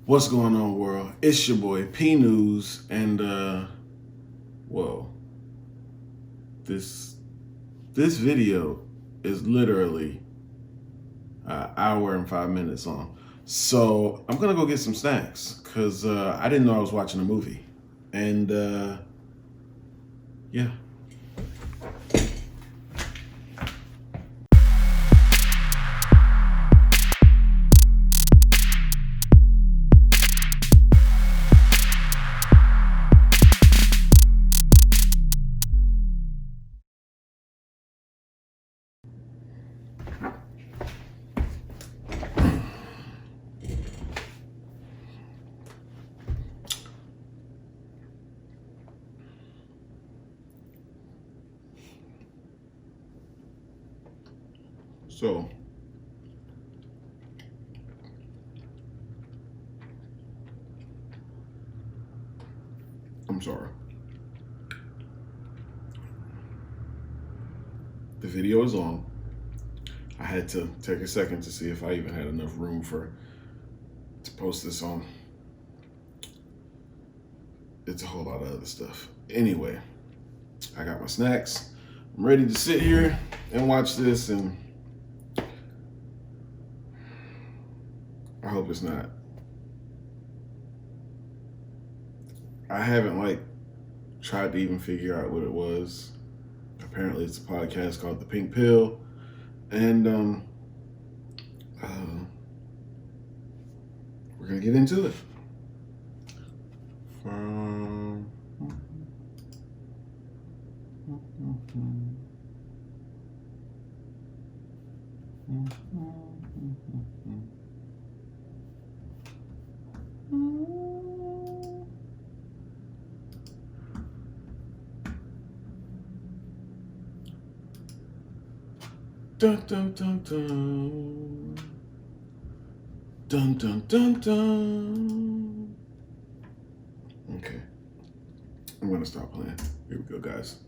What's going on, world? It's your boy PNEWZ, and whoa, this video is literally an hour and 5 minutes long. So I'm gonna go get some snacks because I didn't know I was watching a movie, and yeah. So I'm sorry. The video is long. I had to take a second to see if I even had enough room to post this on. It's a whole lot of other stuff. Anyway, I got my snacks. I'm ready to sit here and watch this, and I hope it's not. I haven't tried to even figure out what it was. Apparently it's a podcast called The Pink Pill, and we're gonna get into it. Dun dun dun dun. Dun dun dun dun. Okay. I'm gonna stop playing. Here we go, guys.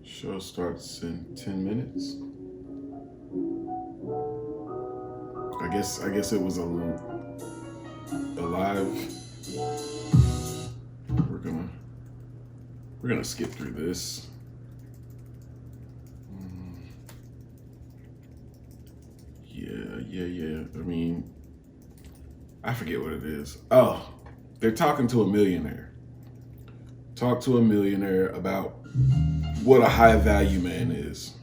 Show starts in 10 minutes. I guess it was a live. We're gonna skip through this. Yeah. I mean, I forget what it is. Oh, they're talking to a millionaire. Talk to a millionaire about what a high value man is.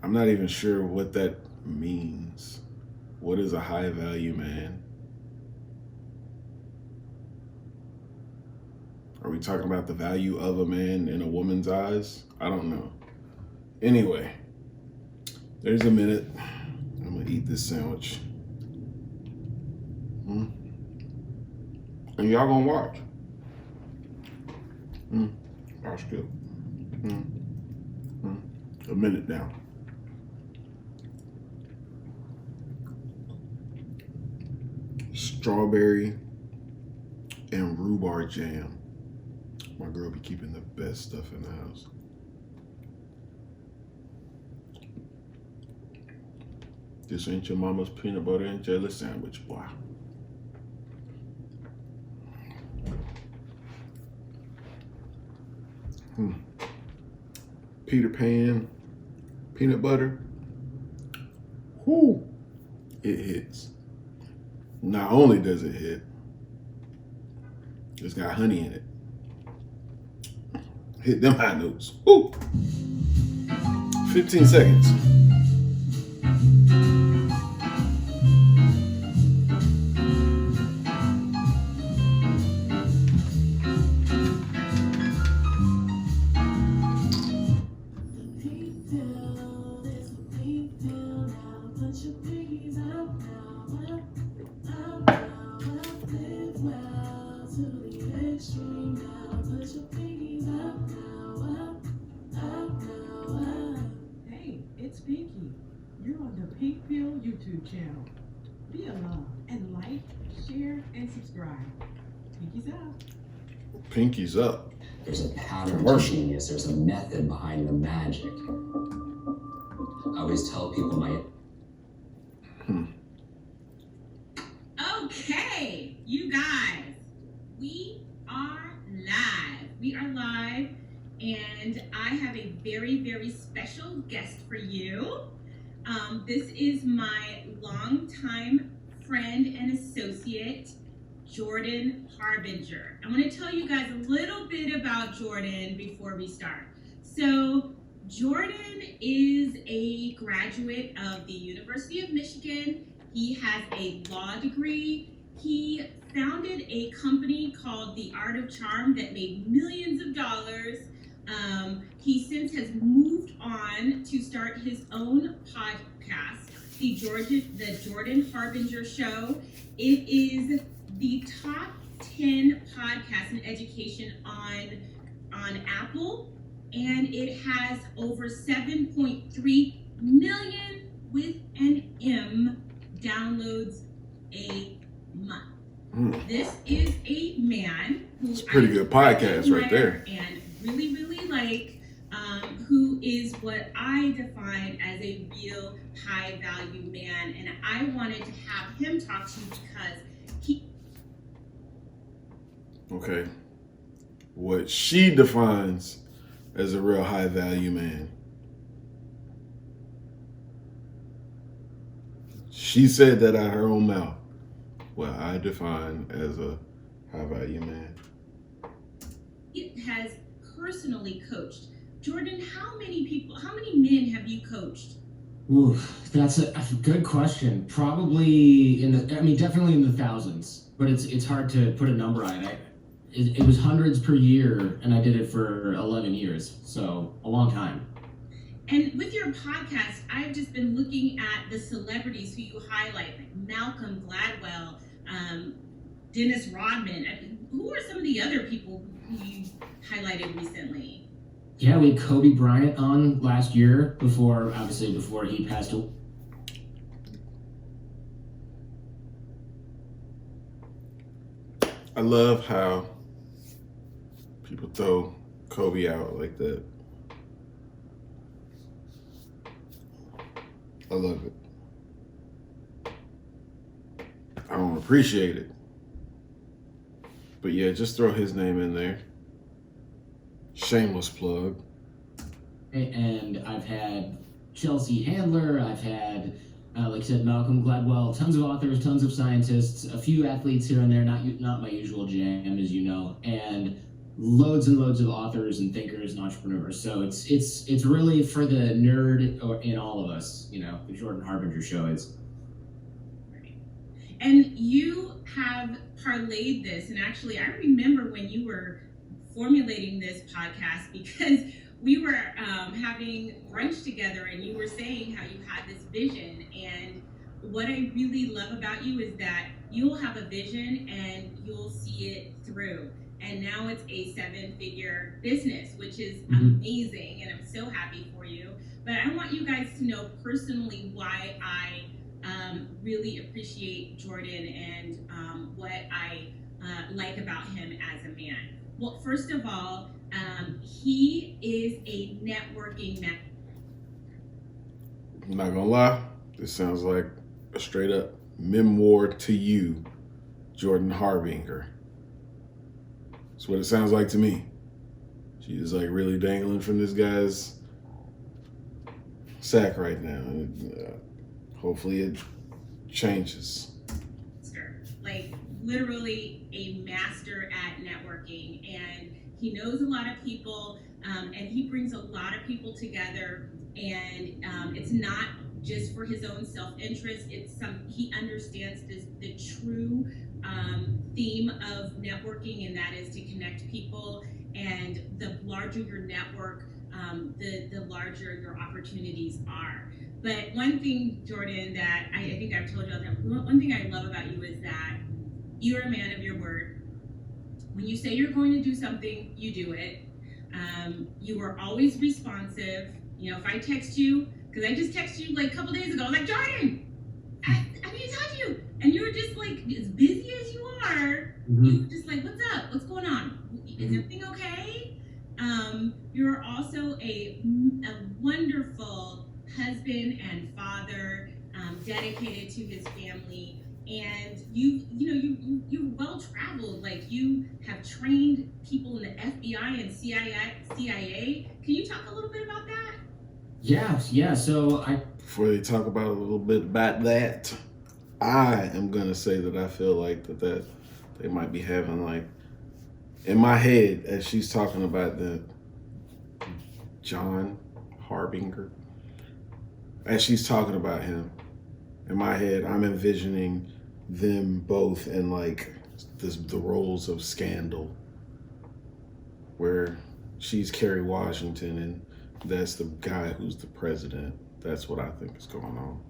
I'm not even sure what that means. What is a high value man? Are we talking about the value of a man in a woman's eyes? I don't know. Anyway, there's a minute. I'm gonna eat this sandwich. And y'all gonna watch. That's good. A minute now. Strawberry and rhubarb jam. My girl be keeping the best stuff in the house. This ain't your mama's peanut butter and jelly sandwich, boy. Peter Pan, peanut butter. Whoo, it hits. Not only does it hit, it's got honey in it. Hit them high notes. Woo! 15 seconds. You're on the Pink Pill YouTube channel. Be alone and like, share, and subscribe. Pinkies out. Pinky's up. There's a pattern to Commercial. genius. There's a method behind the magic. I always tell people Okay, you guys, we are live. We are live, and I have a very, very special guest for you. This is my longtime friend and associate, Jordan Harbinger. I want to tell you guys a little bit about Jordan before we start. So, Jordan is a graduate of the University of Michigan. He has a law degree. He founded a company called The Art of Charm that made millions of dollars. He since has moved on to start his own podcast, the Jordan Harbinger Show. It is the top 10 podcast in education on Apple, and it has over 7.3 million with an M downloads a month. This is a man who It's a pretty good podcast right there. And really, really like, who is what I define as a real high value man. And I wanted to have him talk to you because he... Okay. What she defines as a real high value man. She said that out of her own mouth. What I define as a high value man. He has personally coached. Jordan, how many men have you coached? Ooh, that's a good question. Probably definitely in the thousands, but it's hard to put a number on it. It was hundreds per year, and I did it for 11 years, so a long time. And with your podcast, I've just been looking at the celebrities who you highlight, like Malcolm Gladwell, Dennis Rodman. Who are some of the other people who you highlighted recently? Yeah, we had Kobe Bryant on last year before he passed away. I love how people throw Kobe out like that. I love it. I don't appreciate it. But yeah, just throw his name in there. Shameless plug. And I've had Chelsea Handler, I've had, like I said, Malcolm Gladwell, tons of authors, tons of scientists, a few athletes here and there, not my usual jam, as you know, and loads and loads of authors and thinkers and entrepreneurs. So it's really for the nerd in all of us, the Jordan Harbinger Show is. And you have parlayed this, and actually I remember when you were formulating this podcast, because we were having brunch together and you were saying how you had this vision. And what I really love about you is that you'll have a vision and you'll see it through. And now it's a 7-figure business, which is amazing, and I'm so happy for you. But I want you guys to know personally why I really appreciate Jordan and what I like about him as a man. Well, first of all, he is a networking man. I'm not gonna lie, this sounds like a straight up memoir to you, Jordan Harbinger. That's what it sounds like to me. She's like really dangling from this guy's sack right now. And, hopefully it changes. Like literally a master at networking, and he knows a lot of people, and he brings a lot of people together, and it's not just for his own self-interest. He understands the true theme of networking, and that is to connect people, and the larger your network, the larger your opportunities are. But one thing, Jordan, that I think I've told you, that one thing I love about you is that you're a man of your word. When you say you're going to do something, you do it. You are always responsive. If I text you, because I just texted you like a couple days ago, I was like, Jordan, I need to talk to you. And you were just like, as busy as you are, you were just like, what's up? What's going on? Is everything okay? You're also a wonderful husband and father, dedicated to his family, and you're well traveled. Like, you have trained people in the FBI and CIA. Can you talk a little bit about that? Yeah. So Before they talk about a little bit about that, I am gonna say that I feel like that they might be having, like, in my head, as she's talking about the John Harbinger, as she's talking about him, in my head, I'm envisioning them both in, like, the roles of Scandal, where she's Kerry Washington and that's the guy who's the president. That's what I think is going on.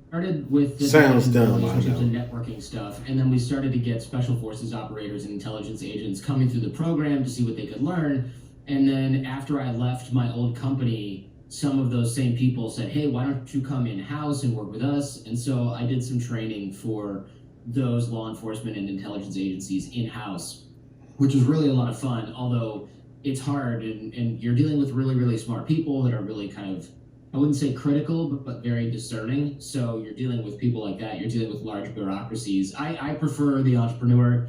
Started with the Sounds dumb, relationships I and networking stuff, and then we started to get special forces operators and intelligence agents coming through the program to see what they could learn. And then after I left my old company, some of those same people said, hey, why don't you come in-house and work with us? And so I did some training for those law enforcement and intelligence agencies in-house, which was really a lot of fun, although it's hard, and you're dealing with really, really smart people that are really kind of, I wouldn't say critical, but very discerning. So you're dealing with people like that. You're dealing with large bureaucracies. I prefer the entrepreneur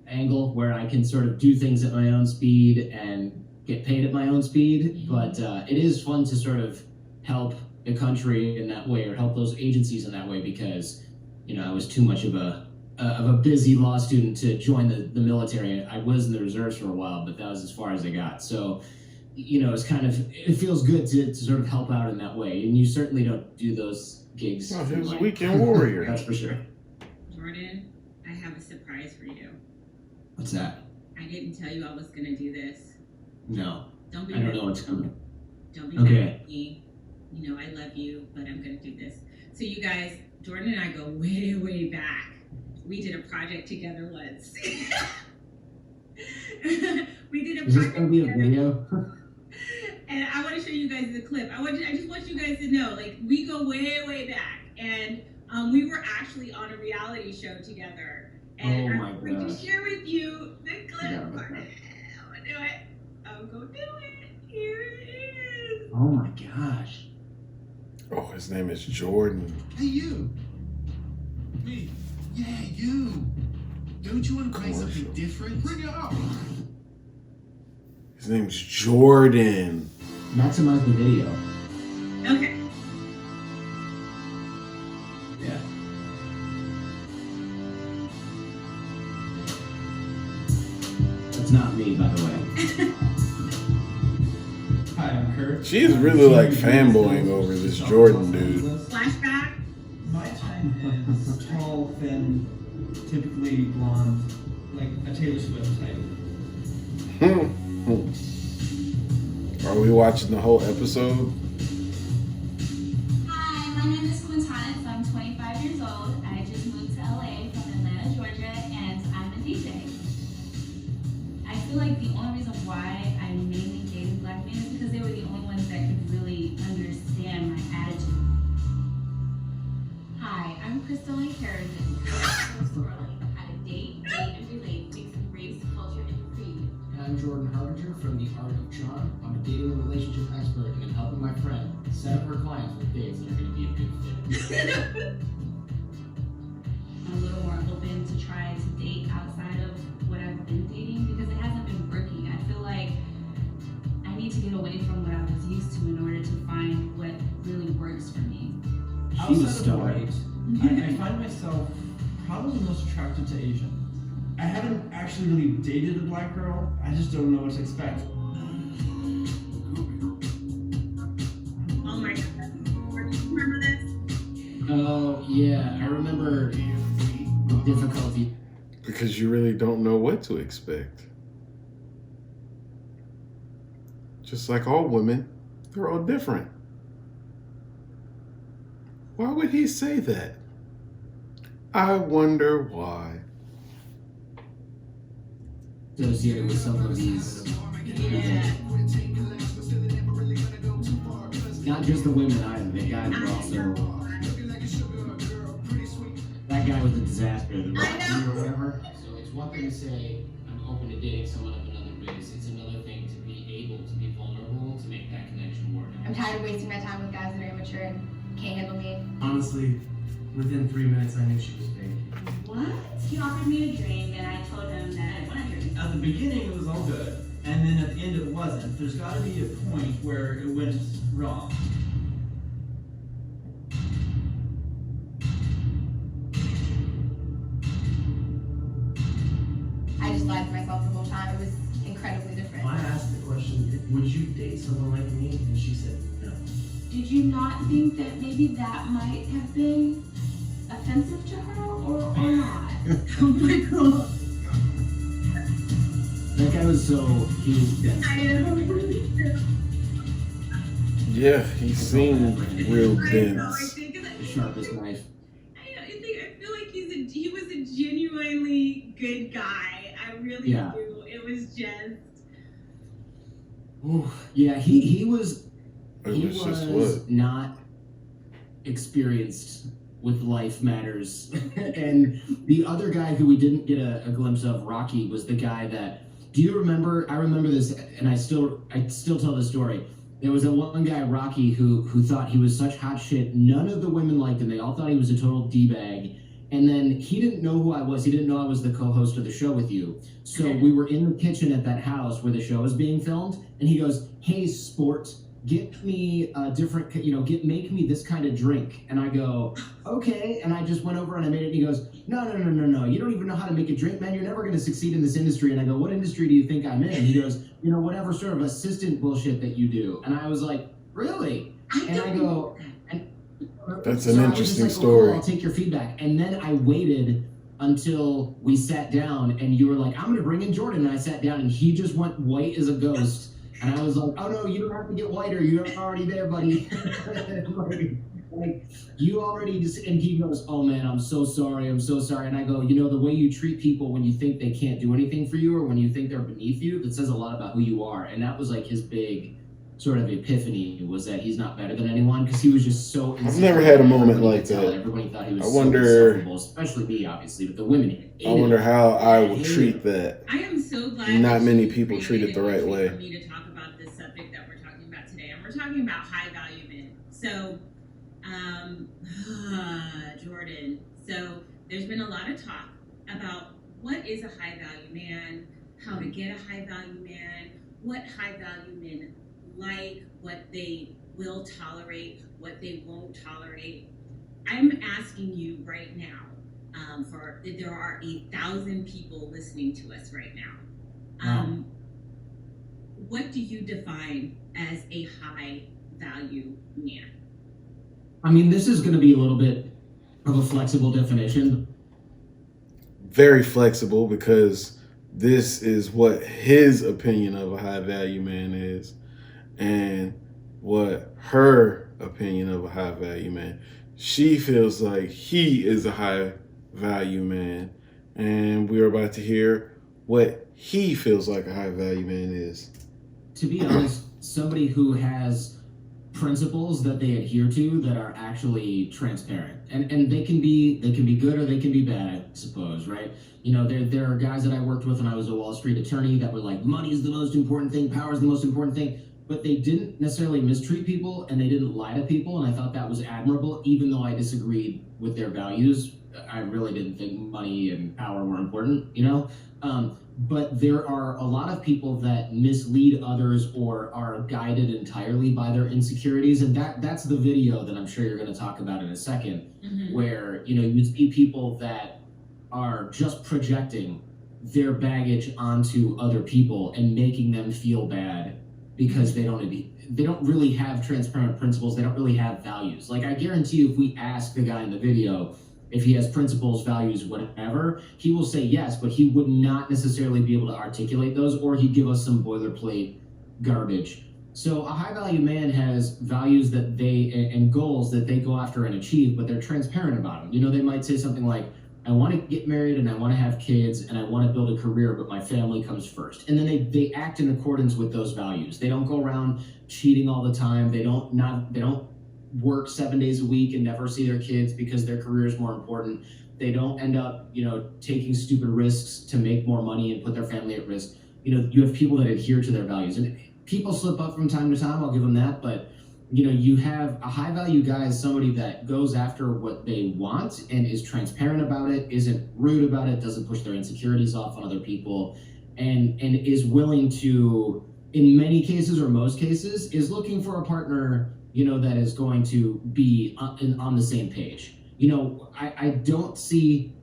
angle, where I can sort of do things at my own speed and get paid at my own speed. But it is fun to sort of help the country in that way, or help those agencies in that way, because, I was too much of a busy law student to join the military. I was in the reserves for a while, but that was as far as I got. So, it's kind of, it feels good to sort of help out in that way. And you certainly don't do those gigs. Oh, he was a weekend warrior. That's for sure. Jordan, I have a surprise for you. What's that? I didn't tell you I was gonna do this. No. Don't be I don't mad know what's coming. Don't be Okay. mad at me. I love you, but I'm gonna do this. So you guys, Jordan and I go way, way back. We did a project together once. We did a Is this project going to be a together. video? And I want to show you guys the clip. I just want you guys to know, like, we go way, way back. And we were actually on a reality show together. And Oh my I'm going to gosh. share with you the clip. Yeah, I'm that's going right. to do it. I'm going to do it. Here it is. Oh my gosh. Oh, his name is Jordan. Hey, you. Me. Yeah, you. Don't you want to try something Commercial. different? Bring it up. His name's Jordan. Maximize the video. Okay. Yeah. That's not me, by the way. Hi, I'm Kurt. She's really, like, fanboying over this Jordan dude. Flashback. My type is tall, thin, typically blonde, like a Taylor Swift type. Are we watching the whole episode? Hi, my name is Quintanis. I'm 25 years old. I just moved to LA from Atlanta, Georgia, and I'm a DJ. I feel like the only reason why I mainly dated black men is because they were the only ones that could really understand my attitude. Hi, I'm Crystalline Carrigan. Swirling. How to date, and relate, mixing race, culture, and creed. And I'm Jordan Harbinger from The Art of Charm. I'm a dating and relationship expert, and I'm helping my friend set up her clients with dates that are going to be a good fit. I'm a little more open to try to date outside of what I've been dating because it hasn't been working. I feel like I need to get away from what I was used to in order to find what really works for me. She was Outside of stubborn. white, I find myself probably most attracted to Asian. I haven't actually really dated a black girl. I just don't know what to expect. Oh my God. Remember this? Oh, yeah. I remember the difficulty. Because you really don't know what to expect. Just like all women, they're all different. Why would he say that? I wonder why. Associated with some of these. Yeah. Not just the women either. The guys were also. That guy was a disaster. The I know. or whatever. So it's one thing to say, I'm open to dating someone of another race. It's another thing to be able to be vulnerable to make that connection work. I'm tired of wasting my time with guys that are immature and can't handle me. Honestly, within 3 minutes, I knew she was fake. What? He offered me a drink and I told him that I wanted a drink. At the beginning, it was all good, and then at the end, it wasn't. There's got to be a point where it went wrong. I just lied to myself the whole time. It was incredibly different. I asked the question, would you date someone like me? And she said no. Did you not think that maybe that might have been offensive to her or not? Oh my god. That guy was he was dense. I know. Yeah, he seemed real I dense. think that, The sharpest knife. I feel like he was a genuinely good guy. I really Yeah. do. It was just. Ooh, yeah, he was. It He was just was what? not experienced with life matters. And the other guy who we didn't get a glimpse of, Rocky, was the guy that. Do you remember? I remember this, and I still tell the story. There was a one guy, Rocky, who thought he was such hot shit. None of the women liked him. They all thought he was a total d-bag. And then he didn't know who I was. He didn't know I was the co-host of the show with you. So we were in the kitchen at that house where the show was being filmed, and he goes, "Hey, sport, get me a different, make me this kind of drink." And I go, "Okay." And I just went over and I made it. And he goes, No. You don't even know how to make a drink, man. You're never going to succeed in this industry." And I go, "What industry do you think I'm in?" And he goes, "Whatever sort of assistant bullshit that you do." And I was like, "Really?" And I go, That's so an I was interesting just like, "Oh, cool, story. I'll take your feedback." And then I waited until we sat down, and you were like, "I'm going to bring in Jordan." And I sat down, and he just went white as a ghost. And I was like, "Oh no, you don't have to get whiter. You're already there, buddy." like you already just. And he goes, "Oh man, I'm so sorry. And I go, "The way you treat people when you think they can't do anything for you, or when you think they're beneath you, that says a lot about who you are." And that was like his big sort of epiphany, was that he's not better than anyone, because he was just so insecure. I've never had a moment Everybody like could tell. that. Everybody thought he was I so wonder- insufferable, especially me, obviously, but the women hated I wonder him. how I would Hated treat him. that. I am so glad. Not that many you people treat it the right created an way. entry for me to talk about this subject that we're talking about today, and we're talking about high value men. So, Jordan. So there's been a lot of talk about what is a high value man, how to get a high value man, what high value men like, what they will tolerate, what they won't tolerate. I'm asking you right now. There are 1,000 people listening to us right now. What do you define as a high value man? I mean, this is going to be a little bit of a flexible definition. Very flexible, because this is what his opinion of a high value man is, and what her opinion of a high value man. She feels like he is a high value man, and we're about to hear what he feels like a high value man is. To be honest, somebody who has principles that they adhere to that are actually transparent, and they can be good or they can be bad, I suppose, right? There are guys that I worked with when I was a Wall Street attorney that were like, money is the most important thing, power is the most important thing, but they didn't necessarily mistreat people and they didn't lie to people, and I thought that was admirable, even though I disagreed with their values. I really didn't think money and power were important, but there are a lot of people that mislead others or are guided entirely by their insecurities, and that's the video that I'm sure you're going to talk about in a second, where you see people that are just projecting their baggage onto other people and making them feel bad because they don't really have transparent principles. They don't really have values. Like, I guarantee you, if we ask the guy in the video if he has principles, values, whatever, he will say yes, but he would not necessarily be able to articulate those, or he'd give us some boilerplate garbage. So a high value man has values that and goals that they go after and achieve, but they're transparent about them. They might say something like, I want to get married and I want to have kids and I want to build a career, but my family comes first. And then they act in accordance with those values. They don't go around cheating all the time. They don't work 7 days a week and never see their kids because their career is more important. They don't end up, taking stupid risks to make more money and put their family at risk. You have people that adhere to their values, and people slip up from time to time. I'll give them that, but you have a high value guy as somebody that goes after what they want and is transparent about it, isn't rude about it, doesn't push their insecurities off on other people, and is willing to, in many cases or most cases, is looking for a partner, that is going to be on the same page. I don't see,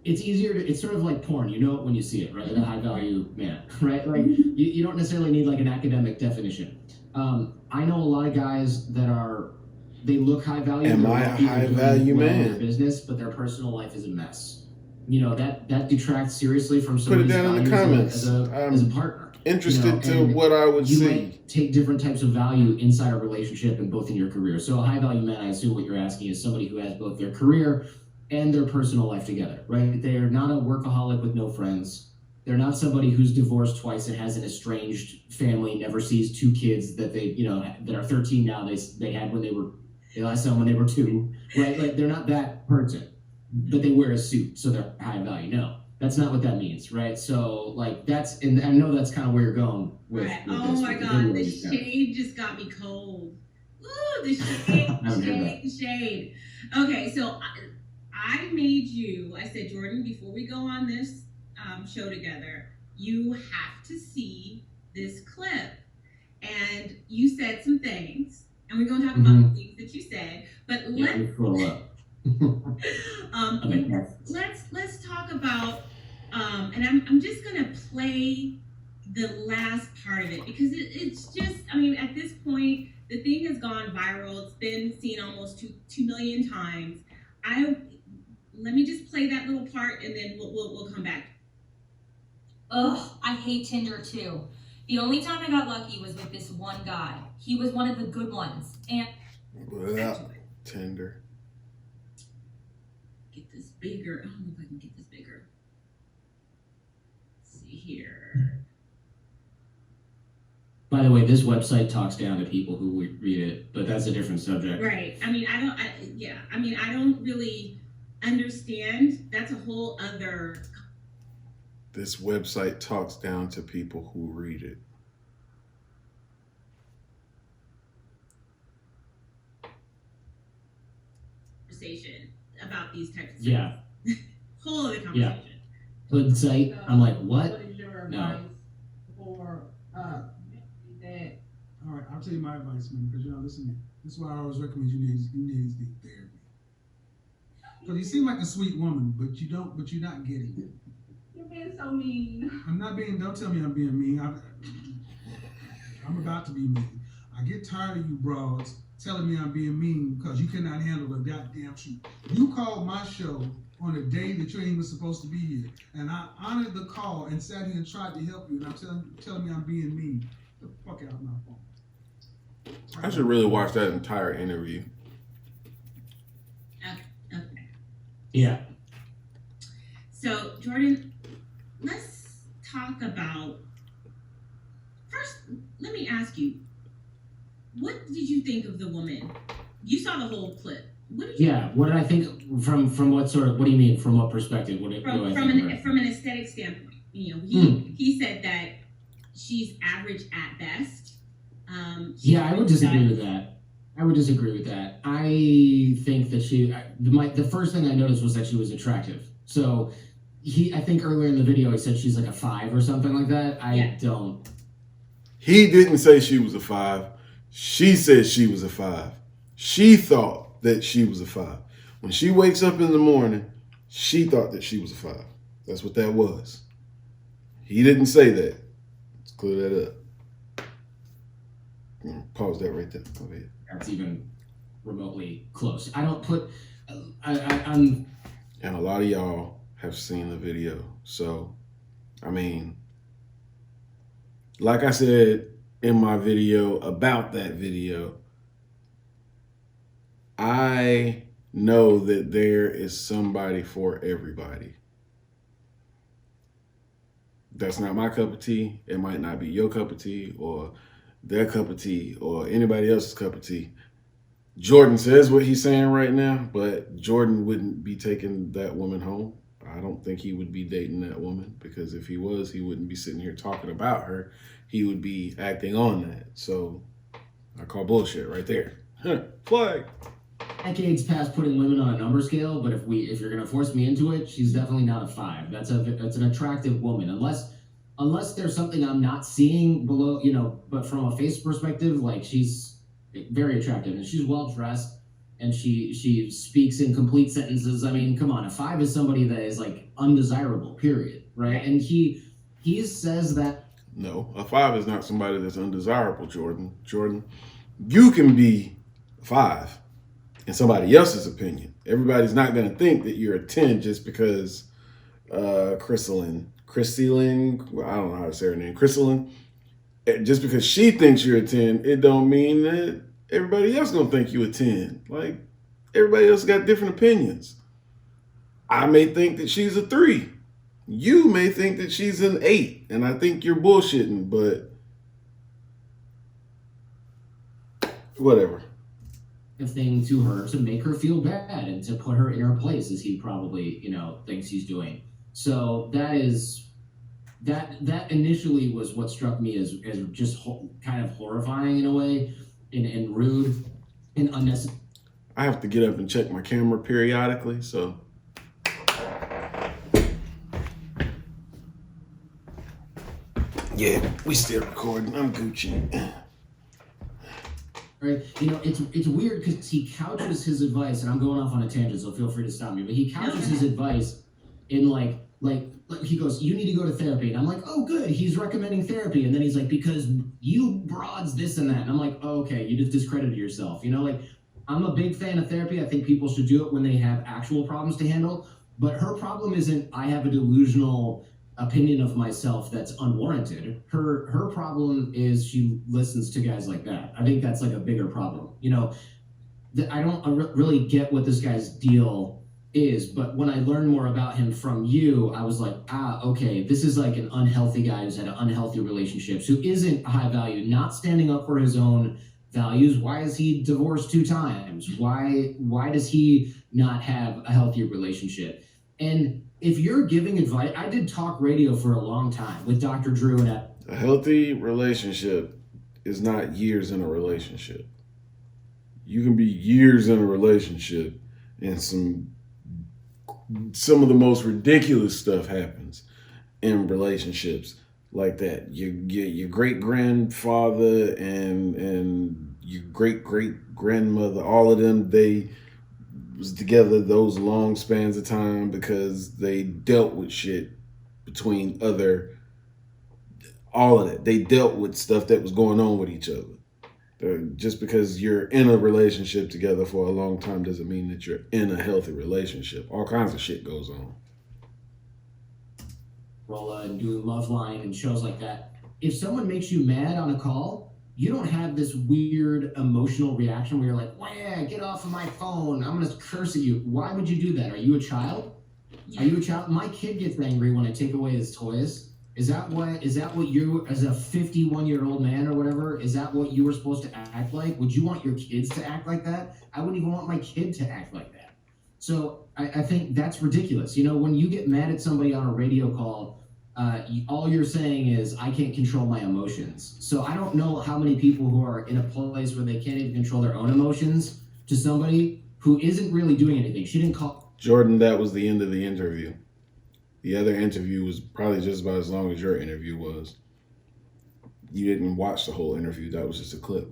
it's easier to, it's sort of like porn, when you see it, right? A high value man, right? Like you don't necessarily need like an academic definition. I know a lot of guys that they look high value. Am I a high value man? Business, but their personal life is a mess. That detracts seriously from somebody's values. Put it down in the comments. As a partner. Interested to what I would you see. Might take different types of value inside a relationship and both in your career. So a high value man, I assume what you're asking is somebody who has both their career and their personal life together, right? They are not a workaholic with no friends. They're not somebody who's divorced twice and has an estranged family, never sees two kids that they, that are 13 now. They had when they last saw them when they were 2, right? Like they're not that person, but they wear a suit, so they're high value. No, that's not what that means, right? So like and I know that's kind of where you're going with. Right. With oh this, my God, the shade just got me cold. Ooh, the shade. Okay, so I made you. I said, Jordan, before we go on this show together, you have to see this clip. And you said some things, and we're going to talk about the things that you said. But let's talk about, and I'm just going to play the last part of it because it's just, at this point, the thing has gone viral. It's been seen almost 2 million times. Let me just play that little part, and then we'll come back. Ugh, I hate Tinder too. The only time I got lucky was with this one guy. He was one of the good ones. And Tinder. Get this bigger. I don't know if I can get this bigger. Let's see here. By the way, this website talks down to people who read it, but that's a different subject. Right. I don't really understand. That's a whole other. This website talks down to people who read it. Conversation about these types of things. Whole other conversation. Hood site. I'm like, what? What is your No. advice for that? All right, I'll tell you my advice, man, because listen, this is why I always recommend you need to seek therapy. Because you seem like a sweet woman, but you're not getting it. You're being so mean. I'm not being, don't tell me I'm being mean. I'm about to be mean. I get tired of you broads telling me I'm being mean because you cannot handle the goddamn truth. You called my show on a day that you ain't even supposed to be here. And I honored the call and sat here and tried to help you, and I'm telling me I'm being mean. Get the fuck out of my phone. I should really watch that entire interview. Okay. Yeah. So, Jordan, let's talk about, first, let me ask you, what did you think of the woman? You saw the whole clip. What did I think from what sort of, what do you mean, from what perspective? From an aesthetic standpoint, he said that she's average at best. I would disagree with that. I think that the first thing I noticed was that she was attractive. So I think earlier in the video he said she's like a 5 or something like that. I don't. He didn't say she was a 5. She said she was a 5. She thought that she was a 5. When she wakes up in the morning, she thought that she was a 5. That's what that was. He didn't say that. Let's clear that up. Pause that right there. Go ahead. That's even remotely close. I don't put. I'm. And a lot of y'all have seen the video. So, like I said in my video about that video, I know that there is somebody for everybody. That's not my cup of tea. It might not be your cup of tea or their cup of tea or anybody else's cup of tea. Jordan says what he's saying right now, but Jordan wouldn't be taking that woman home. I don't think he would be dating that woman, because if he was, he wouldn't be sitting here talking about her. He would be acting on that. So I call bullshit right there. Flag. Decades past putting women on a number scale, but if you're gonna force me into it, she's definitely not a 5. That's an attractive woman, unless there's something I'm not seeing below, you know. But from a face perspective, like, she's very attractive and she's well dressed and she speaks in complete sentences. I mean, come on, a 5 is somebody that is like undesirable, period, right? And he says that. No, a 5 is not somebody that's undesirable, Jordan. Jordan, you can be 5 in somebody else's opinion. Everybody's not going to think that you're a 10 just because Chrysaline, I don't know how to say her name, Chrysaline, just because she thinks you're a 10, it don't mean that everybody else going to think you a 10. Like, everybody else got different opinions. I may think that she's a 3. You may think that she's an 8, and I think you're bullshitting, but whatever. Thing to her to make her feel bad and to put her in her place, as he probably, you know, thinks he's doing. So that initially was what struck me as just kind of horrifying in a way, and rude and unnecessary. I have to get up and check my camera periodically, so. Yeah, we still recording. I'm Gucci. Right, you know, it's weird because he couches his advice, and I'm going off on a tangent, so feel free to stop me. But he couches his advice in like he goes, "You need to go to therapy," and I'm like, "Oh, good, he's recommending therapy." And then he's like, "Because you broads this and that," and I'm like, "Oh, okay, you just discredited yourself." You know, like, I'm a big fan of therapy. I think people should do it when they have actual problems to handle. But her problem isn't I have a delusional opinion of myself that's unwarranted. Her problem is she listens to guys like that. I think that's like a bigger problem. You know, I don't really get what this guy's deal is, but when I learned more about him from you, I was like, okay, this is like an unhealthy guy who's had an unhealthy relationships, who isn't high value, not standing up for his own values. Why is he divorced 2 times? Why does he not have a healthy relationship? And if you're giving advice, I did talk radio for a long time with Dr. Drew and a healthy relationship is not years in a relationship. You can be years in a relationship and some of the most ridiculous stuff happens in relationships like that. Your great grandfather and your great grandmother, all of them, they was together those long spans of time because they dealt with shit between all of that. They dealt with stuff that was going on with each other. Just because you're in a relationship together for a long time doesn't mean that you're in a healthy relationship. All kinds of shit goes on. Rolla and doing Loveline and shows like that. If someone makes you mad on a call, you don't have this weird emotional reaction where you're like, "Wah, get off of my phone, I'm gonna curse at you." Why would you do that? Are you a child? Are you a child? My kid gets angry when I take away his toys. Is that what you, as a 51-year-old man or whatever, is that what you were supposed to act like? Would you want your kids to act like that? I wouldn't even want my kid to act like that. So I think that's ridiculous. You know, when you get mad at somebody on a radio call, all you're saying is, I can't control my emotions. So I don't know how many people who are in a place where they can't even control their own emotions to somebody who isn't really doing anything. She didn't call. Jordan, that was the end of the interview. The other interview was probably just about as long as your interview was. You didn't watch the whole interview. That was just a clip.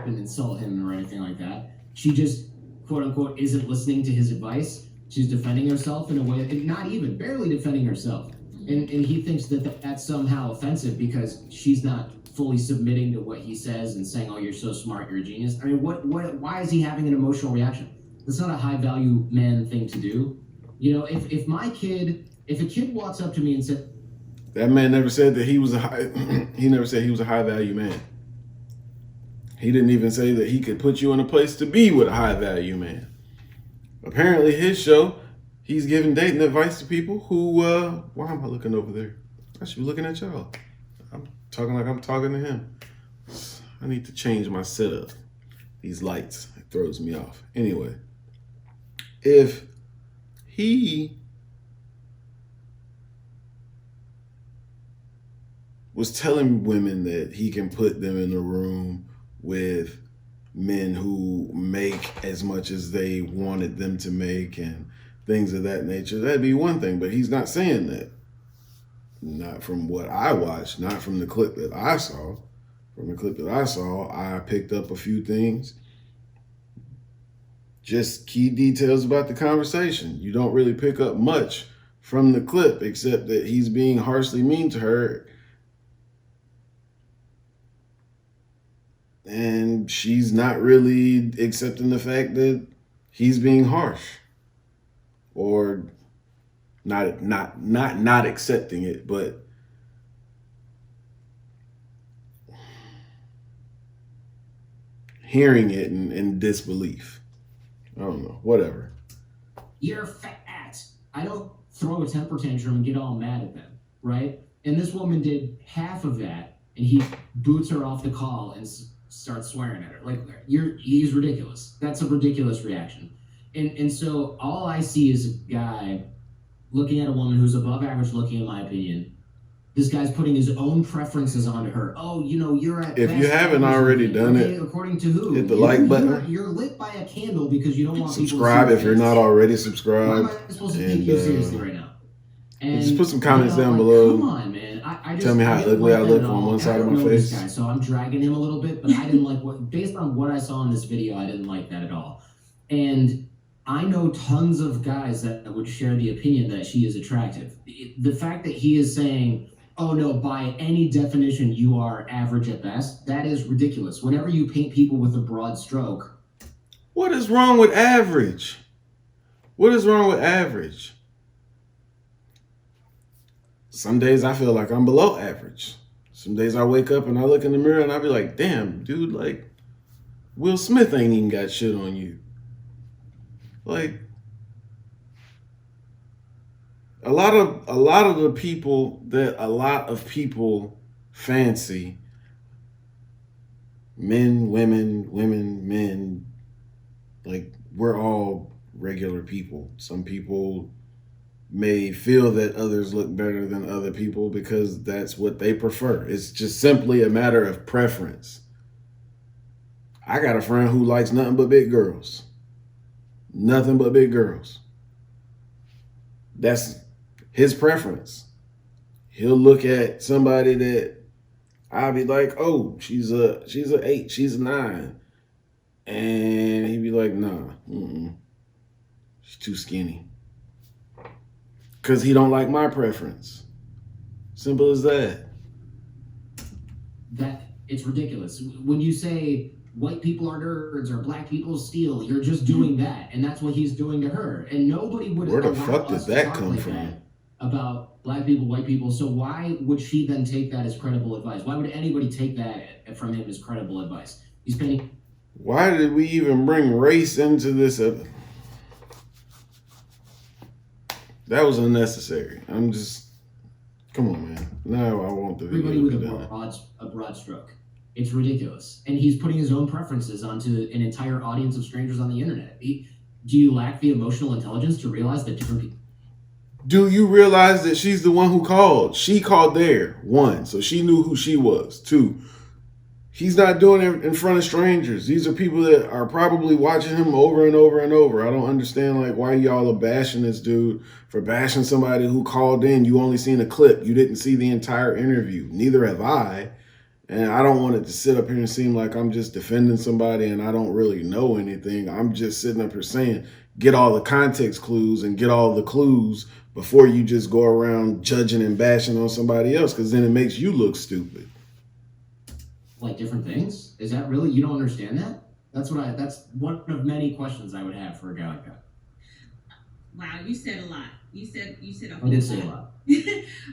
Didn't insult him or anything like that. She just, quote unquote, isn't listening to his advice. She's defending herself in a way, not even, barely defending herself. And he thinks that that's somehow offensive because she's not fully submitting to what he says and saying, "Oh, you're so smart, you're a genius." I mean, why is he having an emotional reaction? That's not a high value man thing to do. You know, if a kid walks up to me and said, that man never said that he was he never said he was a high value man. He didn't even say that he could put you in a place to be with a high value man. Apparently his show, he's giving dating advice to people who, why am I looking over there? I should be looking at y'all. I'm talking like I'm talking to him. I need to change my setup. These lights, it throws me off. Anyway, if he was telling women that he can put them in a room with men who make as much as they wanted them to make and things of that nature, that'd be one thing. But he's not saying that. Not from what I watched, not from the clip that I saw. From the clip that I saw, I picked up a few things. Just key details about the conversation. You don't really pick up much from the clip except that he's being harshly mean to her. And she's not really accepting the fact that he's being harsh. Or not accepting it, but hearing it in disbelief. I don't know, whatever. You're fat. I don't throw a temper tantrum and get all mad at them, right? And this woman did half of that, and he boots her off the call and starts swearing at her. Like, he's ridiculous. That's a ridiculous reaction. And so all I see is a guy looking at a woman who's above average looking, in my opinion. This guy's putting his own preferences onto her. Oh, you know, you're at If best you haven't already done okay, it, according to who? hit the like button. You're lit by a candle because you don't want Subscribe people to if you're not already subscribed. Why am I supposed to take you seriously right now? And just put some comments down like, below. Come on, man. I just, Tell me how didn't ugly I like look that at on all. one side of I don't my know this face. guy, so I'm dragging him a little bit, but I didn't like based on what I saw in this video, I didn't like that at all. And I know tons of guys that would share the opinion that she is attractive. The fact that he is saying, oh no, by any definition, you are average at best, that is ridiculous. Whenever you paint people with a broad stroke. What is wrong with average? What is wrong with average? Some days I feel like I'm below average. Some days I wake up and I look in the mirror and I be like, damn, dude, like, Will Smith ain't even got shit on you. Like, a lot of the people that a lot of people fancy, men, women, men, like, we're all regular people. Some people may feel that others look better than other people because that's what they prefer. It's just simply a matter of preference. I got a friend who likes nothing but big girls. Nothing but big girls. That's his preference. He'll look at somebody that I'll be like, oh, she's a 8, she's a 9. And he'd be like, nah, she's too skinny. Because he don't like my preference. Simple as that. It's ridiculous. When you say white people are nerds or black people steal, you're just doing that. And that's what he's doing to her. And nobody would Where the fuck did that come from? About black people, white people. So why would she then take that as credible advice? Why would anybody take that from him as credible advice? He's painting. Why did we even bring race into this? That was unnecessary. I'm just, come on, man. Now I want the video Everybody to with be done. a broad stroke. It's ridiculous. And he's putting his own preferences onto an entire audience of strangers on the internet. Do you lack the emotional intelligence to realize that different people... Do you realize that she's the one who called? She called there, 1, so she knew who she was. 2, he's not doing it in front of strangers. These are people that are probably watching him over and over and over. I don't understand, like, why y'all are bashing this dude for bashing somebody who called in. You only seen a clip. You didn't see the entire interview. Neither have I. And I don't want it to sit up here and seem like I'm just defending somebody and I don't really know anything. I'm just sitting up here saying, get all the context clues and get all the clues before you just go around judging and bashing on somebody else, because then it makes you look stupid. Like different things? Is that really, you don't understand that? That's one of many questions I would have for a guy like that. Wow, you said a lot. You said a whole lot. I did say a lot.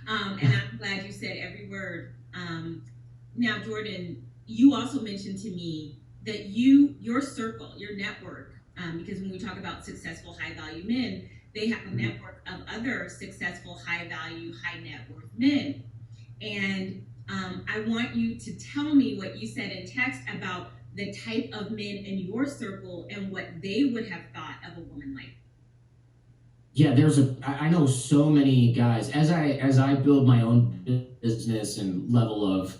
And I'm glad you said every word. Now, Jordan, you also mentioned to me that your circle, your network, because when we talk about successful, high-value men, they have a network of other successful, high-value, high-net-worth men. And I want you to tell me what you said in text about the type of men in your circle and what they would have thought of a woman like? Yeah, I know so many guys, as I build my own business and level of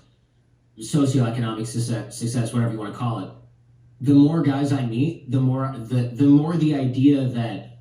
socioeconomic success, whatever you want to call it, the more guys I meet, the more the idea that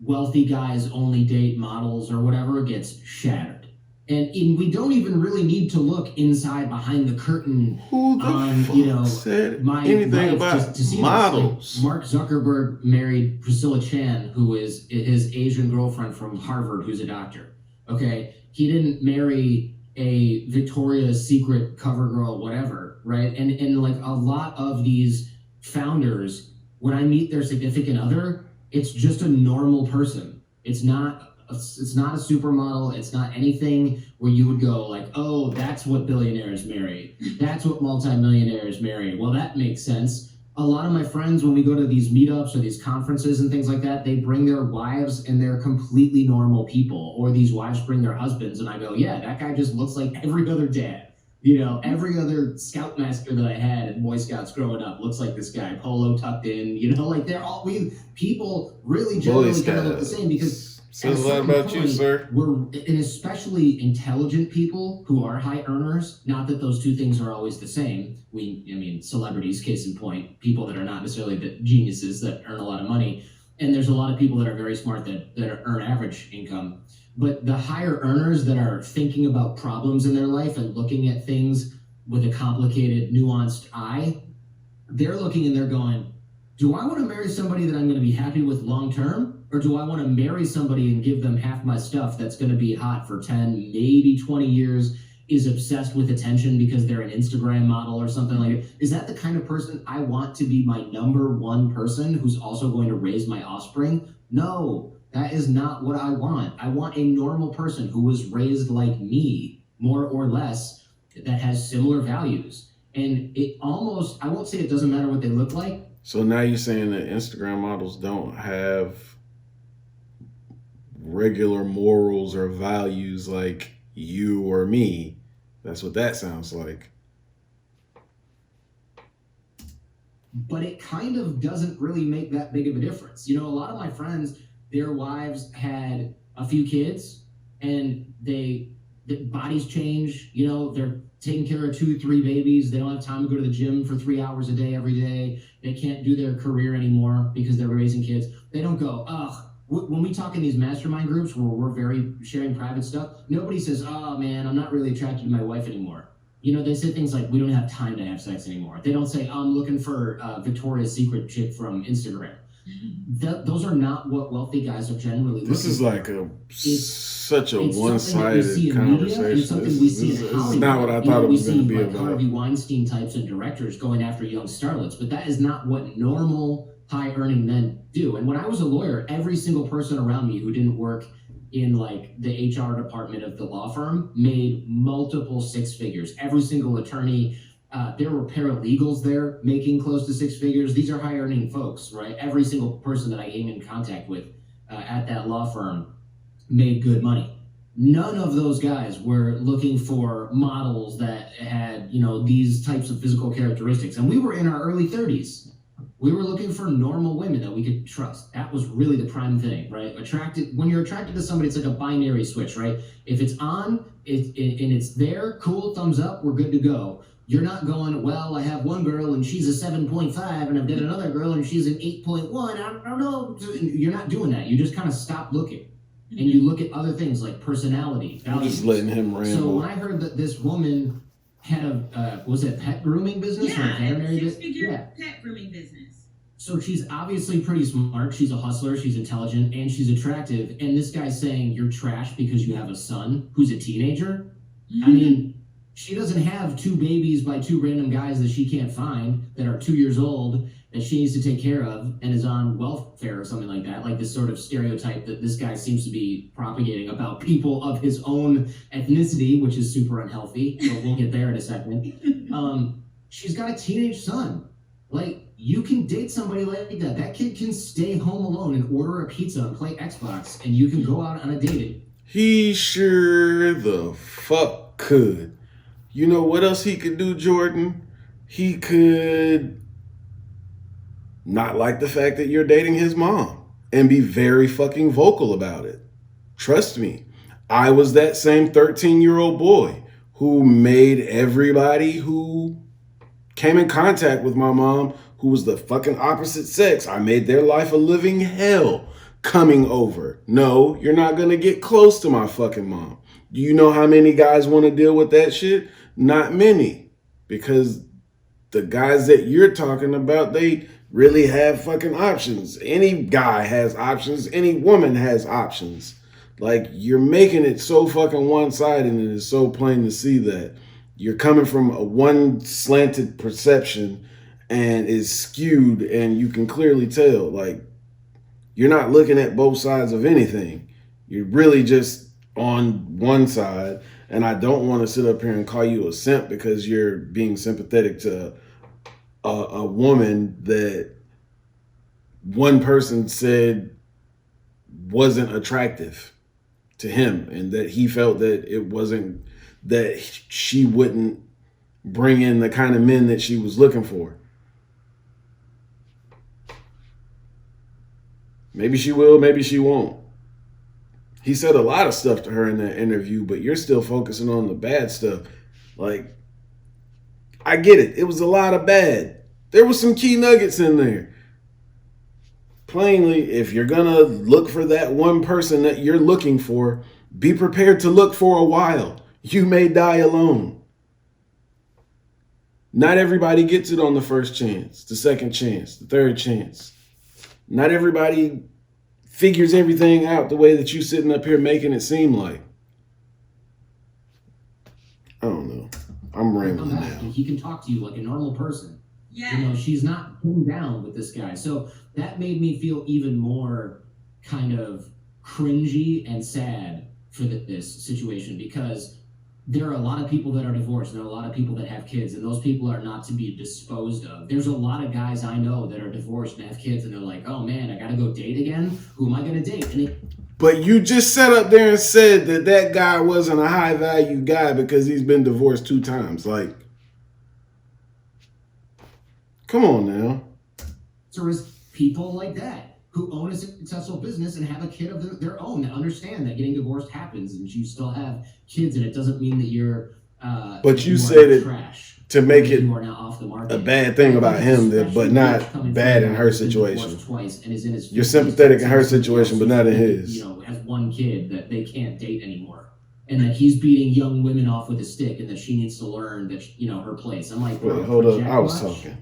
wealthy guys only date models or whatever gets shattered. And we don't even really need to look inside behind the curtain Who the on, fuck said anything about to see models? Like Mark Zuckerberg married Priscilla Chan, who is his Asian girlfriend from Harvard, who's a doctor. Okay, he didn't marry a Victoria's Secret cover girl, whatever, right? And like a lot of these founders, when I meet their significant other, it's just a normal person. It's not a supermodel. It's not anything where you would go like, oh, that's what billionaires marry. That's what multimillionaires marry. Well, that makes sense. A lot of my friends, when we go to these meetups or these conferences and things like that, they bring their wives and they're completely normal people, or these wives bring their husbands. And I go, yeah, that guy just looks like every other dad. You know, every other Scoutmaster that I had in Boy Scouts growing up looks like this guy, polo tucked in, you know, like people really generally kind of look the same, because says a lot about you, sir. And especially intelligent people who are high earners, not that those two things are always the same. Celebrities, case in point, people that are not necessarily the geniuses that earn a lot of money. And there's a lot of people that are very smart that earn average income. But the higher earners that are thinking about problems in their life and looking at things with a complicated, nuanced eye, they're looking and they're going, do I want to marry somebody that I'm going to be happy with long term? Or do I want to marry somebody and give them half my stuff that's going to be hot for 10, maybe 20 years, is obsessed with attention because they're an Instagram model or something like that? Is that the kind of person I want to be my number one person who's also going to raise my offspring? No. That is not what I want. I want a normal person who was raised like me, more or less, that has similar values. And it almost, I won't say it doesn't matter what they look like. So now you're saying that Instagram models don't have regular morals or values like you or me. That's what that sounds like. But it kind of doesn't really make that big of a difference. You know, a lot of my friends, their wives had a few kids and the bodies change, you know, they're taking care of 2 or 3 babies. They don't have time to go to the gym for 3 hours a day, every day. They can't do their career anymore because they're raising kids. They don't go, ugh. When we talk in these mastermind groups where we're very sharing private stuff, nobody says, oh man, I'm not really attracted to my wife anymore. You know, they say things like, we don't have time to have sex anymore. They don't say, I'm looking for a Victoria's Secret chick from Instagram. Those are not what wealthy guys are generally looking for. This is like such a one-sided conversation. This is not what I thought it was going to be about. Harvey Weinstein types and directors going after young starlets, but that is not what normal high-earning men do. And when I was a lawyer, every single person around me who didn't work in like the HR department of the law firm made multiple 6 figures. Every single attorney. There were paralegals there making close to 6 figures. These are high-earning folks, right? Every single person that I came in contact with at that law firm made good money. None of those guys were looking for models that had, you know, these types of physical characteristics. And we were in our early 30s. We were looking for normal women that we could trust. That was really the prime thing, right? When you're attracted to somebody, it's like a binary switch, right? If it's on and it's there, cool, thumbs up, we're good to go. You're not going, well, I have one girl and she's a 7.5 and I've got another girl and she's an 8.1. I don't know. You're not doing that. You just kind of stop looking and you look at other things like personality, values. I'm just letting him ramble. So when I heard that this woman had a, was it pet grooming business or a veterinary business? Six-figure pet grooming business. So she's obviously pretty smart. She's a hustler. She's intelligent and she's attractive. And this guy's saying you're trash because you have a son who's a teenager. I mean, she doesn't have 2 babies by 2 random guys that she can't find that are 2 years old that she needs to take care of and is on welfare or something like that. Like this sort of stereotype that this guy seems to be propagating about people of his own ethnicity, which is super unhealthy. So we'll get there in a second. She's got a teenage son. Like, you can date somebody like that. That kid can stay home alone and order a pizza and play Xbox, and you can go out on a date. He sure the fuck could. You know what else he could do, Jordan? He could not like the fact that you're dating his mom and be very fucking vocal about it. Trust me, I was that same 13-year-old boy who made everybody who came in contact with my mom, who was the fucking opposite sex, I made their life a living hell coming over. No, you're not going to get close to my fucking mom. Do you know how many guys want to deal with that shit? Not many. Because the guys that you're talking about, they really have fucking options. Any guy has options. Any woman has options. Like, you're making it so fucking one-sided, and it is so plain to see that you're coming from a one slanted perception and is skewed, and you can clearly tell, like, you're not looking at both sides of anything. You're really just on one side, and I don't want to sit up here and call you a simp because you're being sympathetic to a woman that one person said wasn't attractive to him, and that he felt that it wasn't, that she wouldn't bring in the kind of men that she was looking for. Maybe she will, maybe she won't. He said a lot of stuff to her in that interview, but you're still focusing on the bad stuff. Like, I get it. It was a lot of bad. There was some key nuggets in there. Plainly, if you're going to look for that one person that you're looking for, be prepared to look for a while. You may die alone. Not everybody gets it on the first chance, the second chance, the third chance. Not everybody figures everything out the way that you sitting up here making it seem like. I don't know. I'm rambling now. He can talk to you like a normal person. Yeah. You know, she's not pinned down with this guy. So that made me feel even more kind of cringy and sad for this situation, because there are a lot of people that are divorced, and there are a lot of people that have kids, and those people are not to be disposed of. There's a lot of guys I know that are divorced and have kids, and they're like, oh man, I gotta go date again? Who am I gonna date? But you just sat up there and said that that guy wasn't a high value guy because he's been divorced 2 times. Like, come on now. There is people like that who own a successful business and have a kid of their own that understand that getting divorced happens, and you still have kids, and it doesn't mean that you're but you said it trash, to make it you are now off the market. a bad thing about him, but not bad in her situation. Twice and is in his You're sympathetic in her situation, but not in his. You know, has one kid that they can't date anymore, and that he's beating young women off with a stick, and that she needs to learn that, you know, her place. I'm like, wait, hold up. I was talking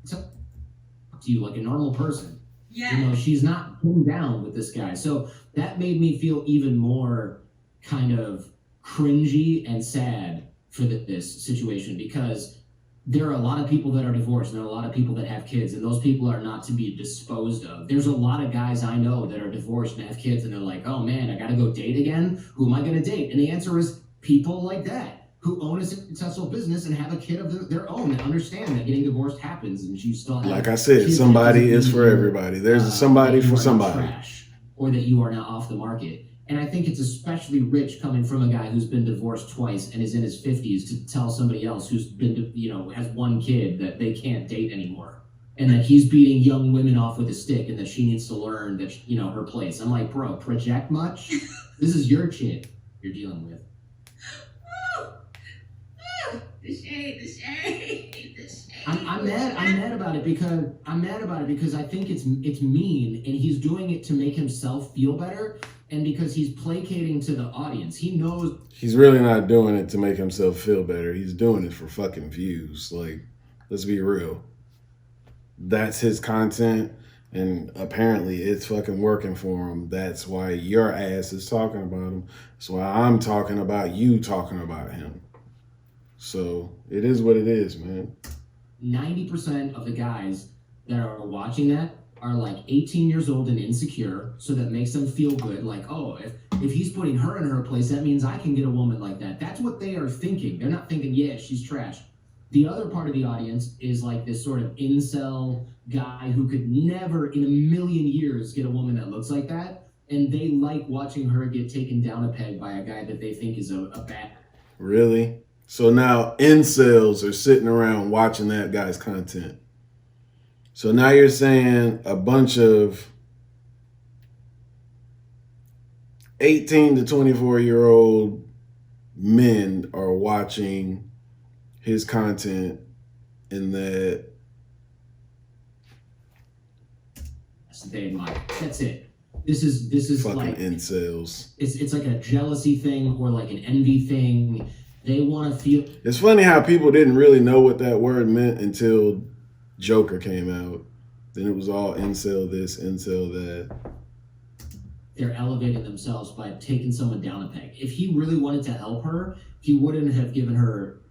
to you like a normal person. Yeah. You know, she's not pinned down with this guy. So that made me feel even more kind of cringy and sad for this situation, because there are a lot of people that are divorced, and there are a lot of people that have kids, and those people are not to be disposed of. There's a lot of guys I know that are divorced and have kids, and they're like, oh man, I gotta go date again? Who am I gonna date? And the answer is people like that who own a successful business and have a kid of their own and understand that getting divorced happens, and you still have, like I said, somebody is for everybody. There's somebody for somebody. Trash, or that you are now off the market. And I think it's especially rich coming from a guy who's been divorced twice and is in his 50s to tell somebody else who's been, you know, has one kid that they can't date anymore, and that he's beating young women off with a stick, and that she needs to learn that, you know, her place. I'm like, bro, project much? This is your chick you're dealing with. The shade, the shade, the shade. I'm mad about it because I think it's mean, and he's doing it to make himself feel better, and because he's placating to the audience. He knows he's really not doing it to make himself feel better. He's doing it for fucking views. Like, let's be real. That's his content, and apparently it's fucking working for him. That's why your ass is talking about him. That's why I'm talking about you talking about him. So it is what it is, man. 90% of the guys that are watching that are like 18 years old and insecure, so that makes them feel good. Like, oh, if he's putting her in her place, that means I can get a woman like that. That's what they are thinking. They're not thinking, yeah, she's trash. The other part of the audience is like this sort of incel guy who could never in a million years get a woman that looks like that, and they like watching her get taken down a peg by a guy that they think is a bad. Really? So now incels are sitting around watching that guy's content. So now you're saying a bunch of 18 to 24-year-old men are watching his content, and that they admire. That's it. This is fucking like incels. It's like a jealousy thing or like an envy thing. They want to feel. It's funny how people didn't really know what that word meant until Joker came out. Then it was all incel this, incel that. They're elevating themselves by taking someone down a peg. If he really wanted to help her, he wouldn't have given her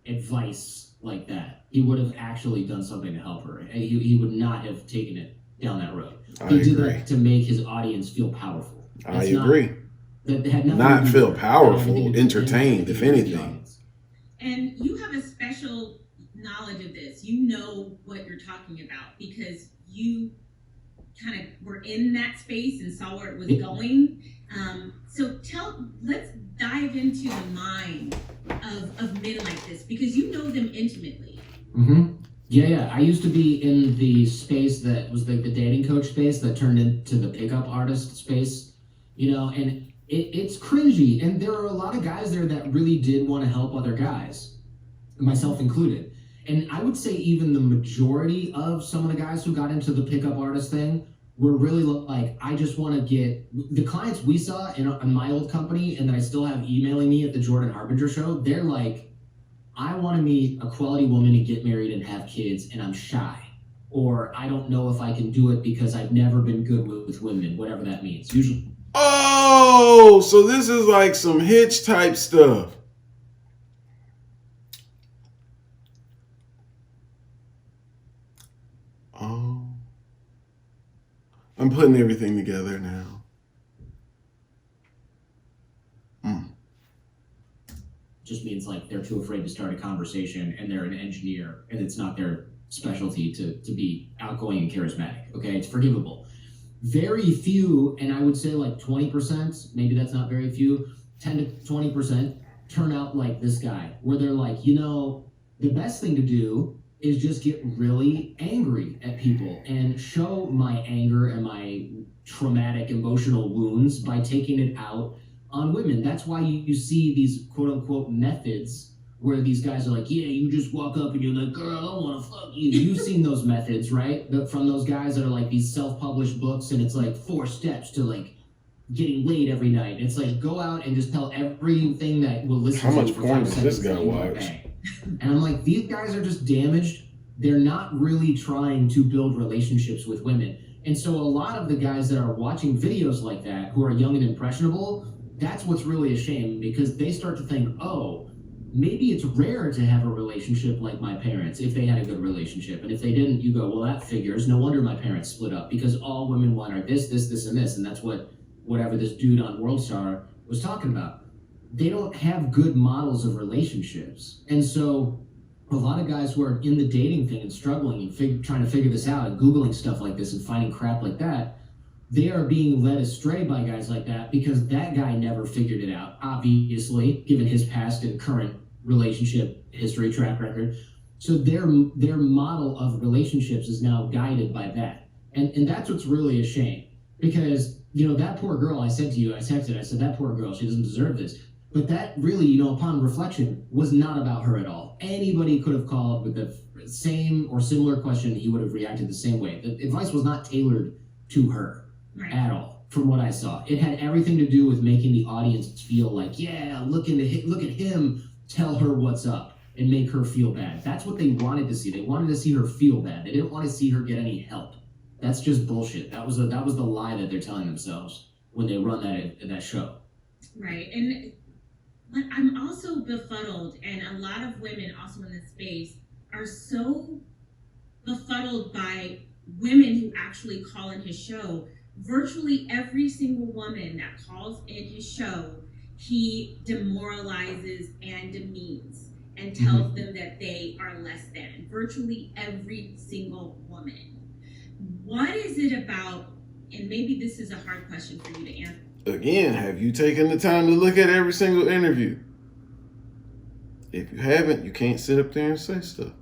advice like that. He would have actually done something to help her. He would not have taken it down that road. He did that to make his audience feel powerful. I agree. That had nothing not to do feel with powerful, entertained, if anything. And you have a special knowledge of this. You know what you're talking about because you kind of were in that space and saw where it was going. So let's dive into the mind of men like this because you know them intimately. Mm-hmm. Yeah. I used to be in the space that was like the dating coach space that turned into the pickup artist space, and it's cringy. And there are a lot of guys there that really did want to help other guys, myself included. And I would say even the majority of some of the guys who got into the pickup artist thing were really like, I just want to get the clients we saw in my old company and that I still have emailing me at the Jordan Harbinger show. They're like, I want to meet a quality woman and get married and have kids, and I'm shy. Or I don't know if I can do it because I've never been good with women, whatever that means. Usually. Oh, so this is like some Hitch type stuff. Oh, I'm putting everything together now. Just means like they're too afraid to start a conversation and they're an engineer and it's not their specialty to be outgoing and charismatic. Okay, it's forgivable. Very few, and I would say like 20%, maybe that's not very few, 10 to 20% turn out like this guy, where they're like, the best thing to do is just get really angry at people and show my anger and my traumatic emotional wounds by taking it out on women. That's why you see these quote unquote methods where these guys are like, yeah, you just walk up and you're like, girl, I want to fuck you. You've seen those methods, right? From those guys that are like these self-published books and it's like 4 steps to like getting laid every night. It's like, go out and just tell everything that will listen to you. How much porn does this guy watch? And I'm like, these guys are just damaged. They're not really trying to build relationships with women. And so a lot of the guys that are watching videos like that who are young and impressionable, that's what's really a shame because they start to think, oh, maybe it's rare to have a relationship like my parents if they had a good relationship. And if they didn't, you go, well, that figures. No wonder my parents split up because all women want are this, and this. And that's whatever this dude on WorldStar was talking about. They don't have good models of relationships. And so a lot of guys who are in the dating thing and struggling and trying to figure this out and Googling stuff like this and finding crap like that, they are being led astray by guys like that because that guy never figured it out, obviously, given his past and current relationship history, track record. So their model of relationships is now guided by that. And that's what's really a shame. Because, that poor girl I said to you, I texted, I said, that poor girl, she doesn't deserve this. But that really, upon reflection, was not about her at all. Anybody could have called with the same or similar question, he would have reacted the same way. The advice was not tailored to her. Right. At all, from what I saw. It had everything to do with making the audience feel like, yeah, look at him tell her what's up and make her feel bad. That's what they wanted to see. They wanted to see her feel bad. They didn't want to see her get any help. That's just bullshit. That was the lie that they're telling themselves when they run that show. Right. But I'm also befuddled, and a lot of women also in this space are so befuddled by women who actually call in his show. Virtually every single woman that calls in his show, he demoralizes and demeans and tells them that they are less than. Virtually every single woman. What is it about, and maybe this is a hard question for you to answer. Again, have you taken the time to look at every single interview? If you haven't, you can't sit up there and say stuff.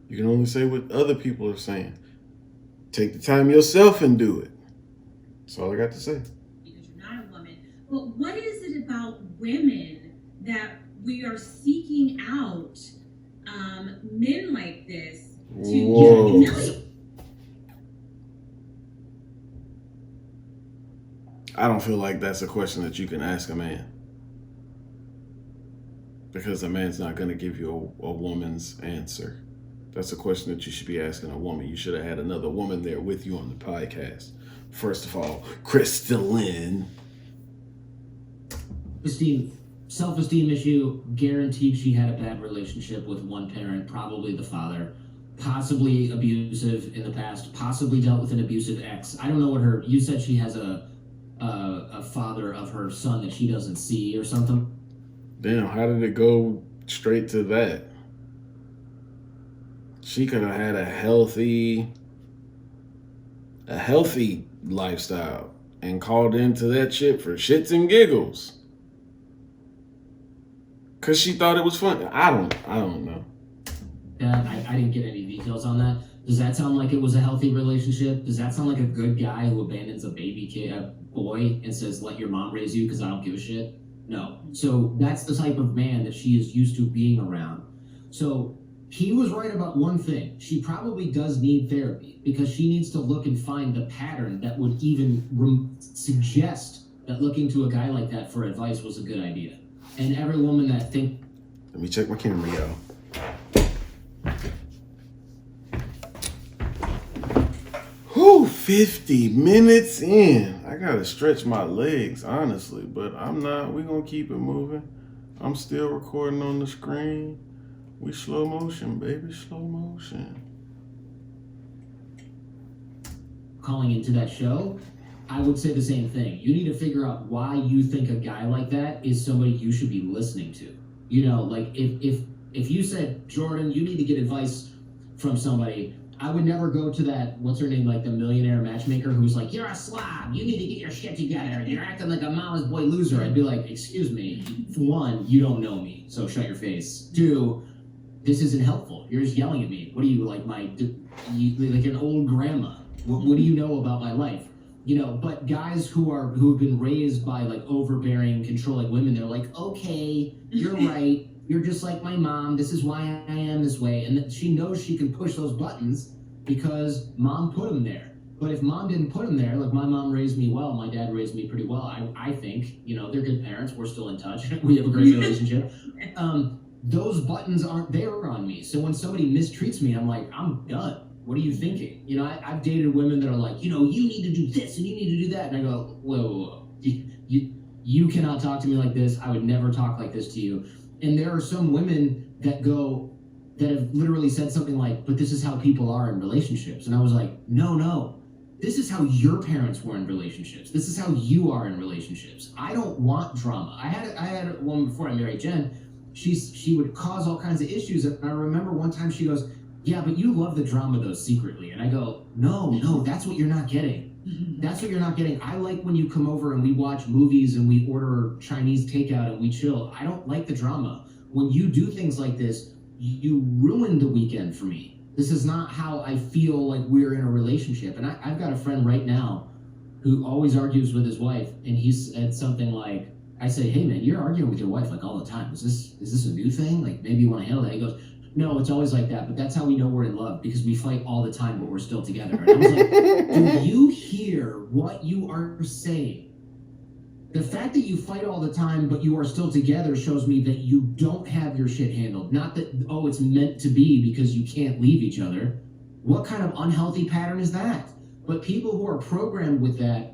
You can only say what other people are saying. Take the time yourself and do it. That's all I got to say. Because you're not a woman. But what is it about women that we are seeking out men like this to humiliate? I don't feel like that's a question that you can ask a man. Because a man's not going to give you a woman's answer. That's a question that you should be asking a woman. You should have had another woman there with you on the podcast. First of all, Crystalline. Self-esteem issue. Guaranteed she had a bad relationship with one parent, probably the father. Possibly abusive in the past. Possibly dealt with an abusive ex. I don't know what her... You said she has a father of her son that she doesn't see or something. Damn, how did it go straight to that? She could have had a healthy lifestyle and called into that shit for shits and giggles. Cause she thought it was fun. I don't know. I didn't get any details on that. Does that sound like it was a healthy relationship? Does that sound like a good guy who abandons a boy and says, let your mom raise you because I don't give a shit? No. So that's the type of man that she is used to being around. So he was right about one thing. She probably does need therapy because she needs to look and find the pattern that would even suggest that looking to a guy like that for advice was a good idea. And every woman that think... Let me check my camera, y'all. Whew, 50 minutes in. I gotta stretch my legs, honestly, but I'm not. We're gonna keep it moving. I'm still recording on the screen. We slow motion, baby, slow motion. Calling into that show, I would say the same thing. You need to figure out why you think a guy like that is somebody you should be listening to. You know, like if you said, Jordan, you need to get advice from somebody, I would never go to that, what's her name, like the millionaire matchmaker who's like, you're a slob, you need to get your shit together, you're acting like a mama's boy loser. I'd be like, excuse me, for one, you don't know me, so shut your face. Two, this isn't helpful. You're just yelling at me. What are you, like like an old grandma? What do you know about my life? You know, but guys who've been raised by like overbearing, controlling women, they're like, okay, you're right. You're just like my mom. This is why I am this way. And she knows she can push those buttons because mom put them there. But if mom didn't put them there, like my mom raised me well, my dad raised me pretty well. I think, you know, they're good parents. We're still in touch. We have a great relationship. Those buttons aren't there on me. So when somebody mistreats me, I'm like, I'm done. What are you thinking? You know, I've dated women that are like, you know, you need to do this and you need to do that. And I go, whoa. You cannot talk to me like this. I would never talk like this to you. And there are some women that have literally said something like, but this is how people are in relationships. And I was like, no. This is how your parents were in relationships. This is how you are in relationships. I don't want drama. I had a woman before I married Jen. She would cause all kinds of issues. And I remember one time she goes, yeah, but you love the drama though secretly. And I go, no, that's what you're not getting. That's what you're not getting. I like when you come over and we watch movies and we order Chinese takeout and we chill. I don't like the drama. When you do things like this, you ruin the weekend for me. This is not how I feel like we're in a relationship. And I've got a friend right now who always argues with his wife. And he said something like, I say, hey man, you're arguing with your wife like all the time. Is this a new thing? Like maybe you want to handle that? He goes, no, it's always like that, but that's how we know we're in love, because we fight all the time, but we're still together. And I was like, do you hear what you are saying? The fact that you fight all the time, but you are still together shows me that you don't have your shit handled. Not that, oh, it's meant to be because you can't leave each other. What kind of unhealthy pattern is that? But people who are programmed with that,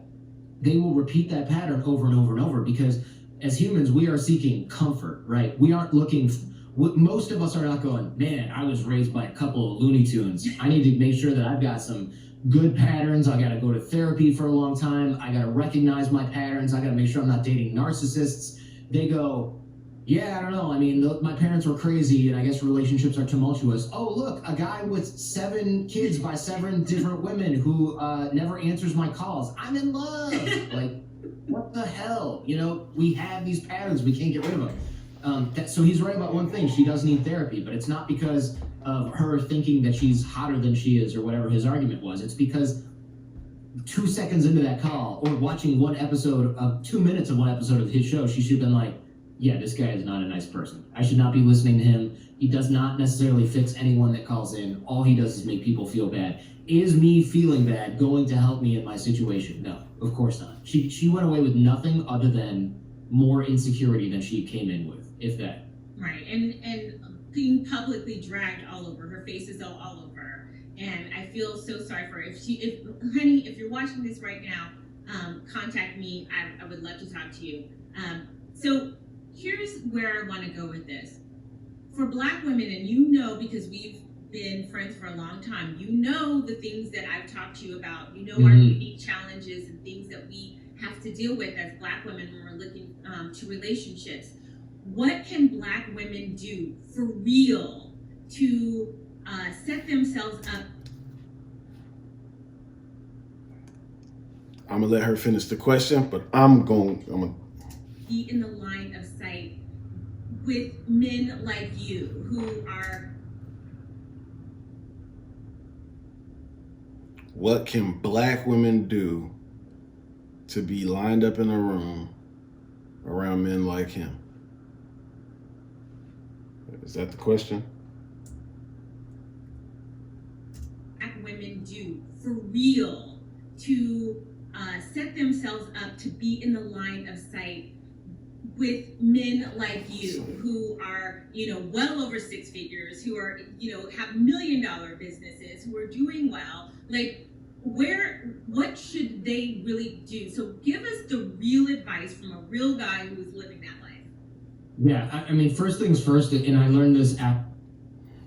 they will repeat that pattern over and over and over, because as humans, we are seeking comfort, right? We aren't looking... Most of us are not going, man, I was raised by a couple of Looney Tunes. I need to make sure that I've got some good patterns. I got to go to therapy for a long time. I got to recognize my patterns. I got to make sure I'm not dating narcissists. They go, yeah, I don't know. I mean, my parents were crazy, and I guess relationships are tumultuous. Oh, look, a guy with 7 kids by 7 different women who never answers my calls. I'm in love. Like, what the hell? You know, we have these patterns. We can't get rid of them. So he's right about one thing. She does need therapy, but it's not because of her thinking that she's hotter than she is or whatever his argument was. It's because 2 seconds into that call or watching 2 minutes of one episode of his show, she should have been like, yeah, this guy is not a nice person. I should not be listening to him. He does not necessarily fix anyone that calls in. All he does is make people feel bad. Is me feeling bad going to help me in my situation? No, of course not. She went away with nothing other than more insecurity than she came in with, if that. Right, and being publicly dragged all over. Her face is all over. And I feel so sorry for her. Honey, if you're watching this right now, contact me. I would love to talk to you. So here's where I want to go with this. For Black women, and you know, because we've been friends for a long time, you know the things that I've talked to you about. You know our unique challenges and things that we have to deal with as Black women when we're looking to relationships. What can Black women do for real to set themselves up? I'm gonna let her finish the question, but I'm gonna be in the line of sight with men like you who are. What can Black women do to be lined up in a room around men like him? Is that the question? Black women do for real to set themselves up to be in the line of sight with men like you who are, well over 6 figures, who are, have $1 million businesses, who are doing well. Like, what should they really do? So give us the real advice from a real guy who is living that life. Yeah, I mean, first things first, and I learned this at...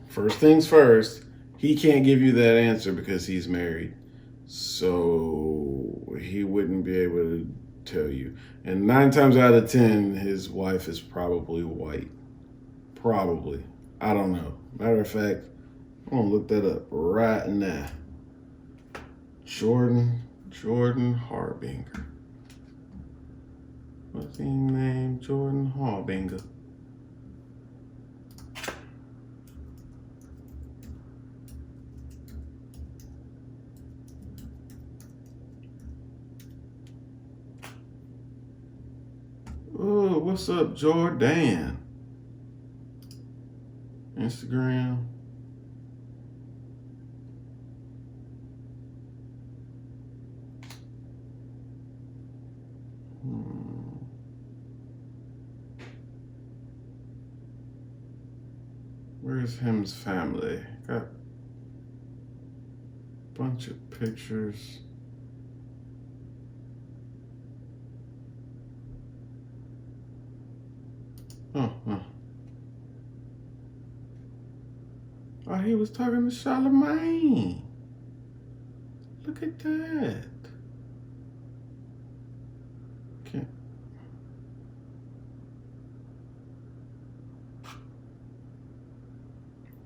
First things first, he can't give you that answer because he's married. So he wouldn't be able to tell you. And 9 times out of 10, his wife is probably white. Probably. I don't know. Matter of fact, I'm gonna look that up right now. Jordan Harbinger. What's his name? Jordan Harbinger. Oh, what's up, Jordan? Instagram. Where's him's family? Got a bunch of pictures. Oh, he was talking to Charlemagne. Look at that. Okay.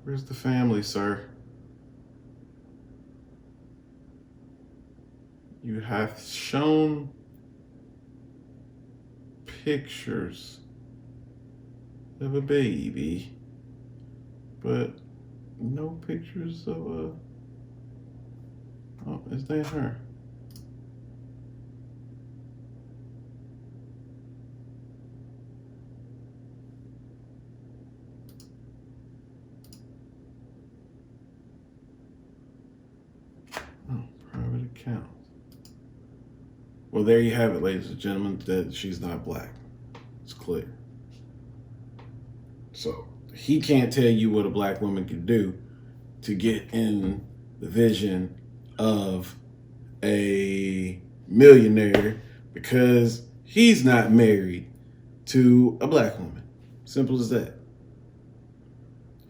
Where's the family, sir? You have shown pictures of a baby, but no pictures of a... Oh, is that her? Oh, private account. Well, there you have it, ladies and gentlemen, that she's not Black. It's clear. So he can't tell you what a Black woman can do to get in the vision of a millionaire because he's not married to a Black woman. Simple as that.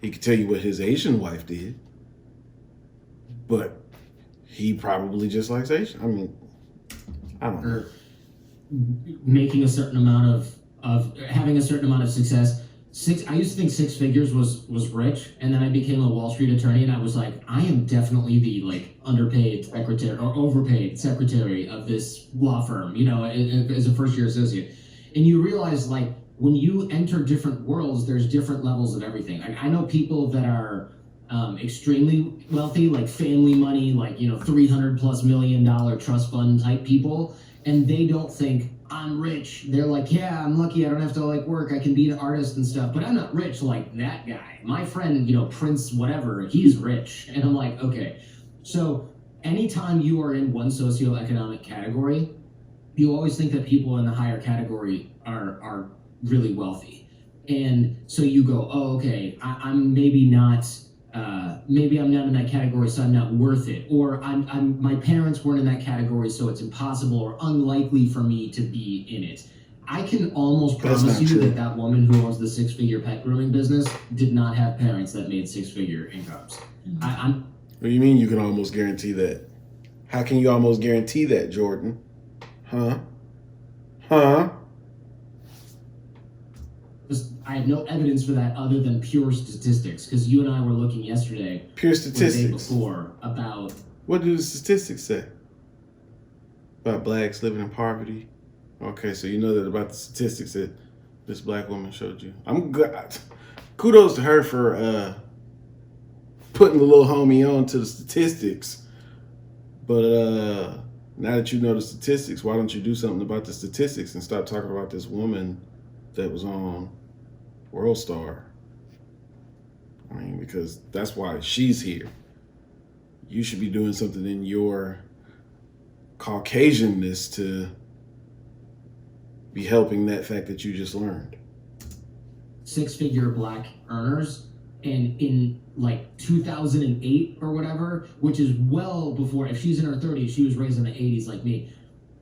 He can tell you what his Asian wife did, but he probably just likes Asian. I mean, I don't know. Making a certain amount of having a certain amount of success. I used to think 6 figures was rich, and then I became a Wall Street attorney, and I was like, I am definitely the underpaid secretary or overpaid secretary of this law firm, as a first-year associate. And you realize when you enter different worlds, there's different levels of everything. I know people that are extremely wealthy, like family money, like, you know, $300+ million trust fund type people, and they don't think I'm rich. They're like, yeah, I'm lucky I don't have to like work, I can be an artist and stuff, but I'm not rich like that guy. My friend, you know, Prince whatever, he's rich. And I'm like, okay. So anytime you are in one socioeconomic category, you always think that people in the higher category are really wealthy. And so you go, oh, okay, I'm maybe not, maybe I'm not in that category, so I'm not worth it. Or my parents weren't in that category, so it's impossible or unlikely for me to be in it. I can almost promise you that that woman who owns the 6-figure pet grooming business did not have parents that made 6-figure incomes. What do you mean you can almost guarantee that? How can you almost guarantee that, Jordan? Huh? I have no evidence for that other than pure statistics, because you and I were looking yesterday. Pure statistics. Or the day before about. What do the statistics say? About blacks living in poverty? Okay, so you know that about the statistics that this black woman showed you. I'm good. Kudos to her for putting the little homie on to the statistics. But now that you know the statistics, why don't you do something about the statistics and stop talking about this woman that was on World Star? I mean, because that's why she's here. You should be doing something in your Caucasianness to be helping that fact that you just learned. 6-figure black earners, and in like 2008 or whatever, which is well before, if she's in her 30s, she was raised in the 80s like me.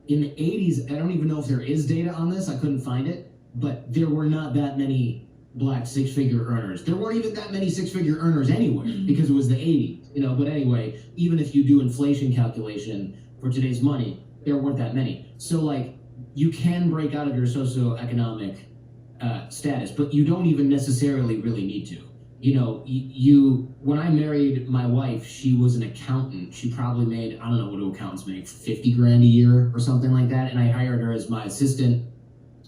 In the 80s, I don't even know if there is data on this, I couldn't find it, but there were not that many black 6-figure earners. There weren't even that many 6-figure earners anywhere because it was the 80s, you know. But anyway, even if you do inflation calculation for today's money, there weren't that many. So like, you can break out of your socioeconomic status, but you don't even necessarily really need to. You know, when I married my wife, she was an accountant. She probably made, I don't know what do accountants make, 50 grand a year or something like that. And I hired her as my assistant,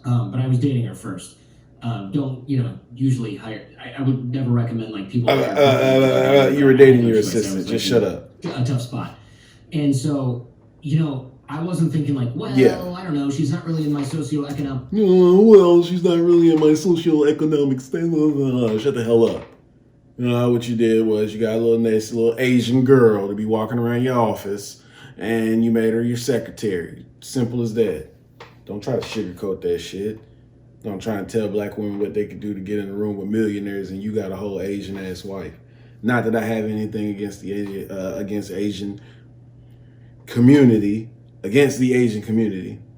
but I was dating her first. Don't, you know, usually hire, I would never recommend like people. You were dating your assistant, just shut up. A tough spot. And so, you know, I wasn't thinking like, well, yeah, I don't know, she's not really in my socioeconomic. Well, she's not really in my socioeconomic status. Shut the hell up. You know, what you did was you got a little nice little Asian girl to be walking around your office, and you made her your secretary. Simple as that. Don't try to sugarcoat that shit. Don't try and tell black women what they could do to get in a room with millionaires, and you got a whole Asian ass wife. Not that I have anything against the Asian community,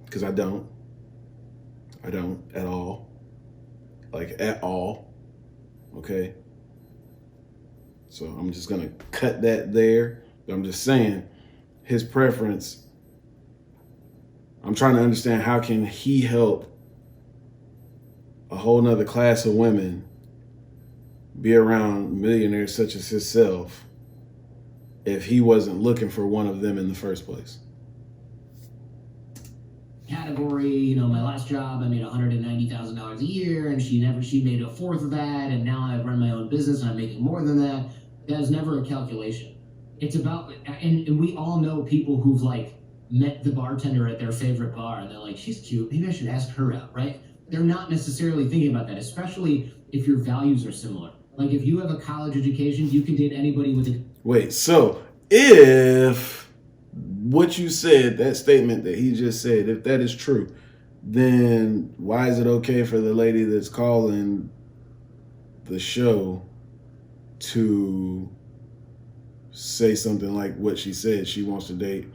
because I don't at all, like at all. Okay. So I'm just gonna cut that there. I'm just saying, his preference. I'm trying to understand, how can he help a whole nother class of women be around millionaires such as himself if he wasn't looking for one of them in the first place? Category, you know, my last job, I made $190,000 a year, and she made a fourth of that, and now I run my own business and I'm making more than that. That is never a calculation. It's about, and we all know people who've like met the bartender at their favorite bar, and they're like, she's cute, maybe I should ask her out, right? They're not necessarily thinking about that, especially if your values are similar. Like if you have a college education, you can date anybody with a... Wait, so if what you said, that statement that he just said, if that is true, then why is it okay for the lady that's calling the show to say something like what she said? She wants to date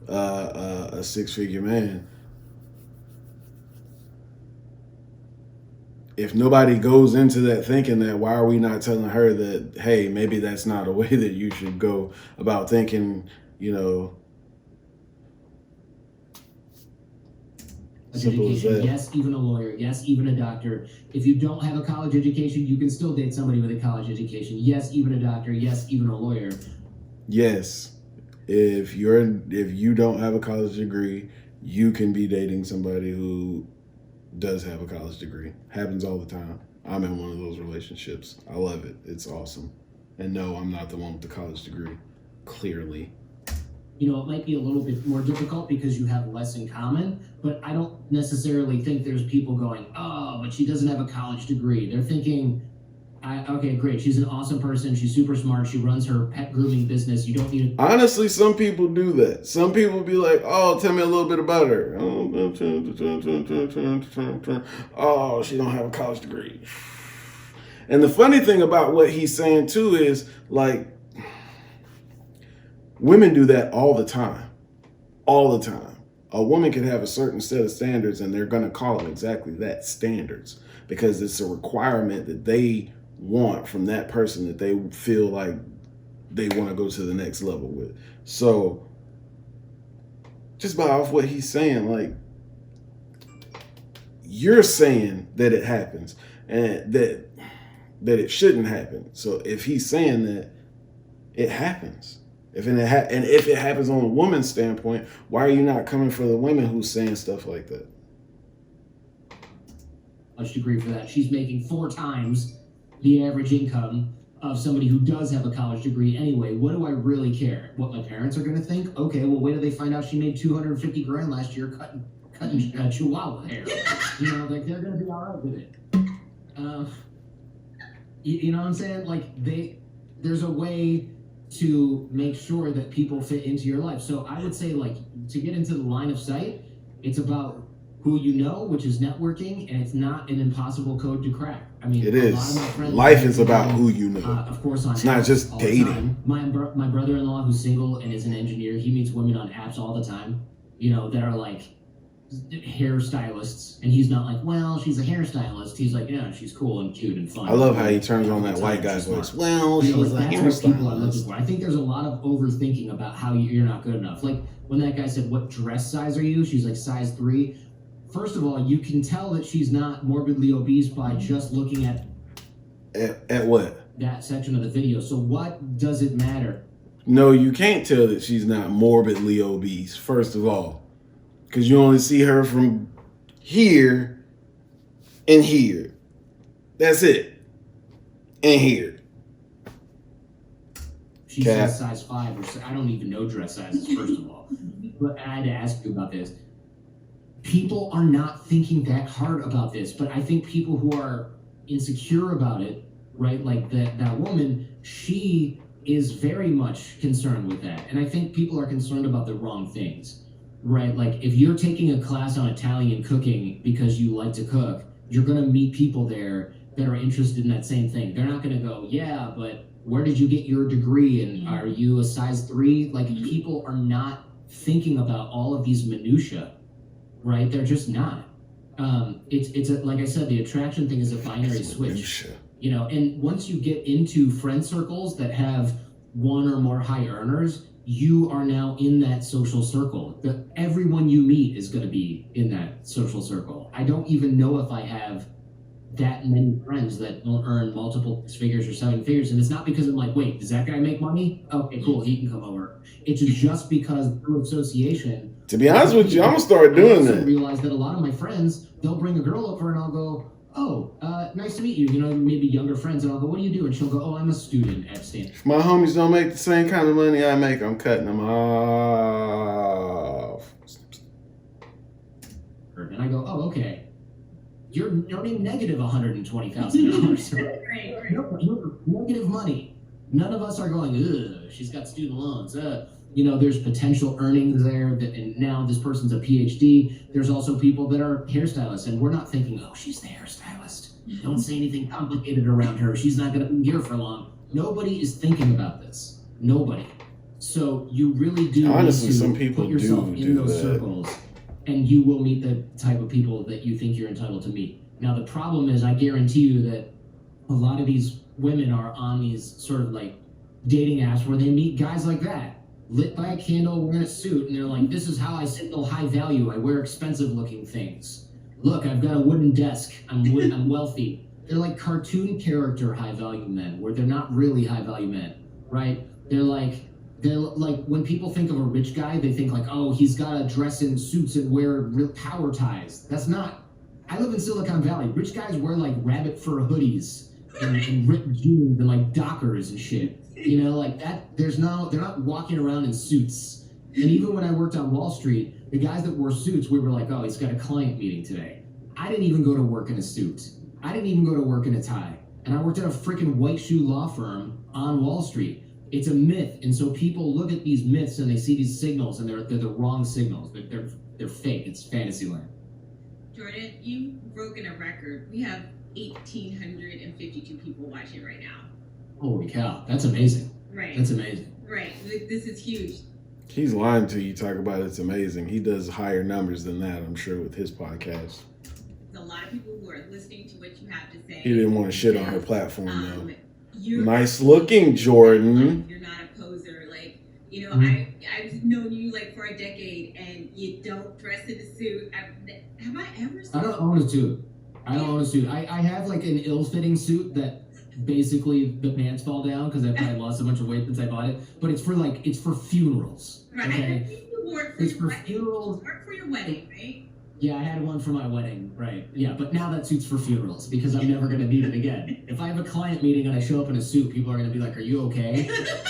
a 6-figure man. If nobody goes into that thinking that, why are we not telling her that, hey, maybe that's not a way that you should go about thinking, you know? Education, yes, even a lawyer, yes, even a doctor. If you don't have a college education, you can still date somebody with a college education. Yes, even a doctor, yes, even a lawyer. Yes. If you don't have a college degree, you can be dating somebody who does have a college degree. Happens all the time. I'm in one of those relationships. I love it. It's awesome. And no, I'm not the one with the college degree. Clearly. You know, it might be a little bit more difficult because you have less in common, but I don't necessarily think there's people going, oh, but she doesn't have a college degree. They're thinking, okay, great. She's an awesome person. She's super smart. She runs her pet grooming business. You don't need to. Honestly, some people do that. Some people be like, oh, tell me a little bit about her. Oh, she don't have a college degree. And the funny thing about what he's saying too is, like, women do that all the time. All the time. A woman can have a certain set of standards and they're going to call them exactly that, standards, because it's a requirement that they want from that person that they feel like they want to go to the next level with. So just by off what he's saying, like, you're saying that it happens and that it shouldn't happen. So if he's saying that it happens, if it happens on a woman's standpoint, why are you not coming for the women who's saying stuff like that? College degree for that. She's making 4 times the average income of somebody who does have a college degree anyway. What do I really care? What my parents are going to think? Okay, well, wait till they find out she made $250 grand last year cutting chihuahua hair. You know, like, they're going to be all right with it. You know what I'm saying? Like, there's a way to make sure that people fit into your life. So I would say, like, to get into the line of sight, it's about who you know, which is networking, and it's not an impossible code to crack. I mean, it is. Life is about who you know. Of course, on it's not just dating. My brother-in-law, who's single and is an engineer, he meets women on apps all the time, you know, that are like hairstylists, and he's not like, well, she's a hairstylist. He's like, yeah, she's cool and cute and fun. I love how he turns on that white guy's voice. Well, she's a hairstylist. I think there's a lot of overthinking about how you're not good enough. Like when that guy said, what dress size are you? She's like size 3. First of all, you can tell that she's not morbidly obese by just looking at what? That section of the video. So what does it matter? No, you can't tell that she's not morbidly obese, first of all, because you only see her from here and here. That's it. And here. She says size 5, or I don't even know dress sizes, first of all. But I had to ask you about this. People are not thinking that hard about this, but I think people who are insecure about it, right? Like that woman, she is very much concerned with that. And I think people are concerned about the wrong things, right? Like if you're taking a class on Italian cooking because you like to cook, you're going to meet people there that are interested in that same thing. They're not going to go, yeah, but where did you get your degree? And are you a size 3? Like people are not thinking about all of these minutia. Right? They're just not. It's like I said, the attraction thing is a binary switch. You know, and once you get into friend circles that have 1 or more high earners, you are now in that social circle. Everyone you meet is going to be in that social circle. I don't even know if I have that many friends that don't earn multiple 6 figures or 7 figures. And it's not because I'm like, wait, does that guy make money? Okay, cool, he can come over. It's just because through association. To be honest with you, I'm gonna start doing that. I realize that a lot of my friends, they'll bring a girl over and I'll go, oh, nice to meet you. You know, maybe younger friends, and I'll go, what do you do? And she'll go, oh, I'm a student at Stanford. If my homies don't make the same kind of money I make, I'm cutting them off. And I go, oh, okay. You're earning negative $120,000. Right. You're negative money. None of us are going, ugh, she's got student loans. You know, there's potential earnings there, and now this person's a PhD. There's also people that are hairstylists, and we're not thinking, oh, she's the hairstylist. Don't say anything complicated around her. She's not going to be here for long. Nobody is thinking about this. Nobody. So you really do honestly, need to some people put yourself in those that. circles, and you will meet the type of people that you think you're entitled to meet. Now, the problem is, I guarantee you that a lot of these women are on these sort of like dating apps where they meet guys like that, lit by a candle, wearing a suit, and they're like, this is how I signal high value. I wear expensive looking things. Look, I've got a wooden desk. I'm wealthy. They're like cartoon character high value men, where they're not really high value men, right? They're like when people think of a rich guy, they think like, oh, he's got to dress in suits and wear real power ties. That's not. I live in Silicon Valley. Rich guys wear like rabbit fur hoodies and ripped jeans and like Dockers and shit. You know, like that. They're not walking around in suits. And even when I worked on Wall Street, the guys that wore suits, we were like, oh, he's got a client meeting today. I didn't even go to work in a suit. I didn't even go to work in a tie. And I worked at a freaking white shoe law firm on Wall Street. It's a myth. And so people look at these myths and they see these signals and they're the wrong signals. They're fake. It's fantasy land. Jordan, you've broken a record. We have 1,852 people watching right now. Holy cow. That's amazing. Right. That's amazing. Right. This is huge. He's lying to you. Talk about it's amazing. He does higher numbers than that, I'm sure, with his podcast. There's a lot of people who are listening to what you have to say. He didn't want to shit on her platform, though. You're nice looking, Jordan. You're not a poser. Like, you know, Mhm. I've known you like for a decade, and you don't dress in a suit. Have I ever seen? I don't own a suit. I have like an ill-fitting suit that basically the pants fall down because I probably lost a bunch of weight since I bought it. But it's for funerals. Right. Okay? I think you wore it for It's your for wedding. funerals. Or for your wedding, right? Yeah, I had one for my wedding, right? Yeah, but now that suit's for funerals because I'm never gonna need it again. If I have a client meeting and I show up in a suit, people are gonna be like, "Are you okay?"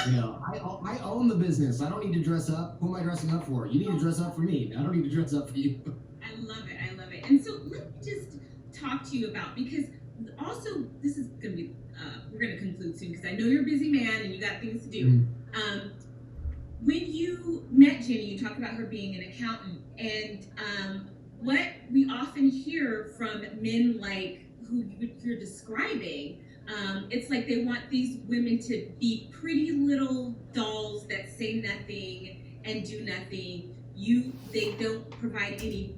You know, I own the business. I don't need to dress up. Who am I dressing up for? You need to dress up for me. I don't need to dress up for you. I love it. I love it. And so let me just talk to you about, because also this is gonna be we're gonna conclude soon because I know you're a busy man and you got things to do. When you met Jenny, you talked about her being an accountant, and what we often hear from men like who you're describing, it's like they want these women to be pretty little dolls that say nothing and do nothing. They don't provide any.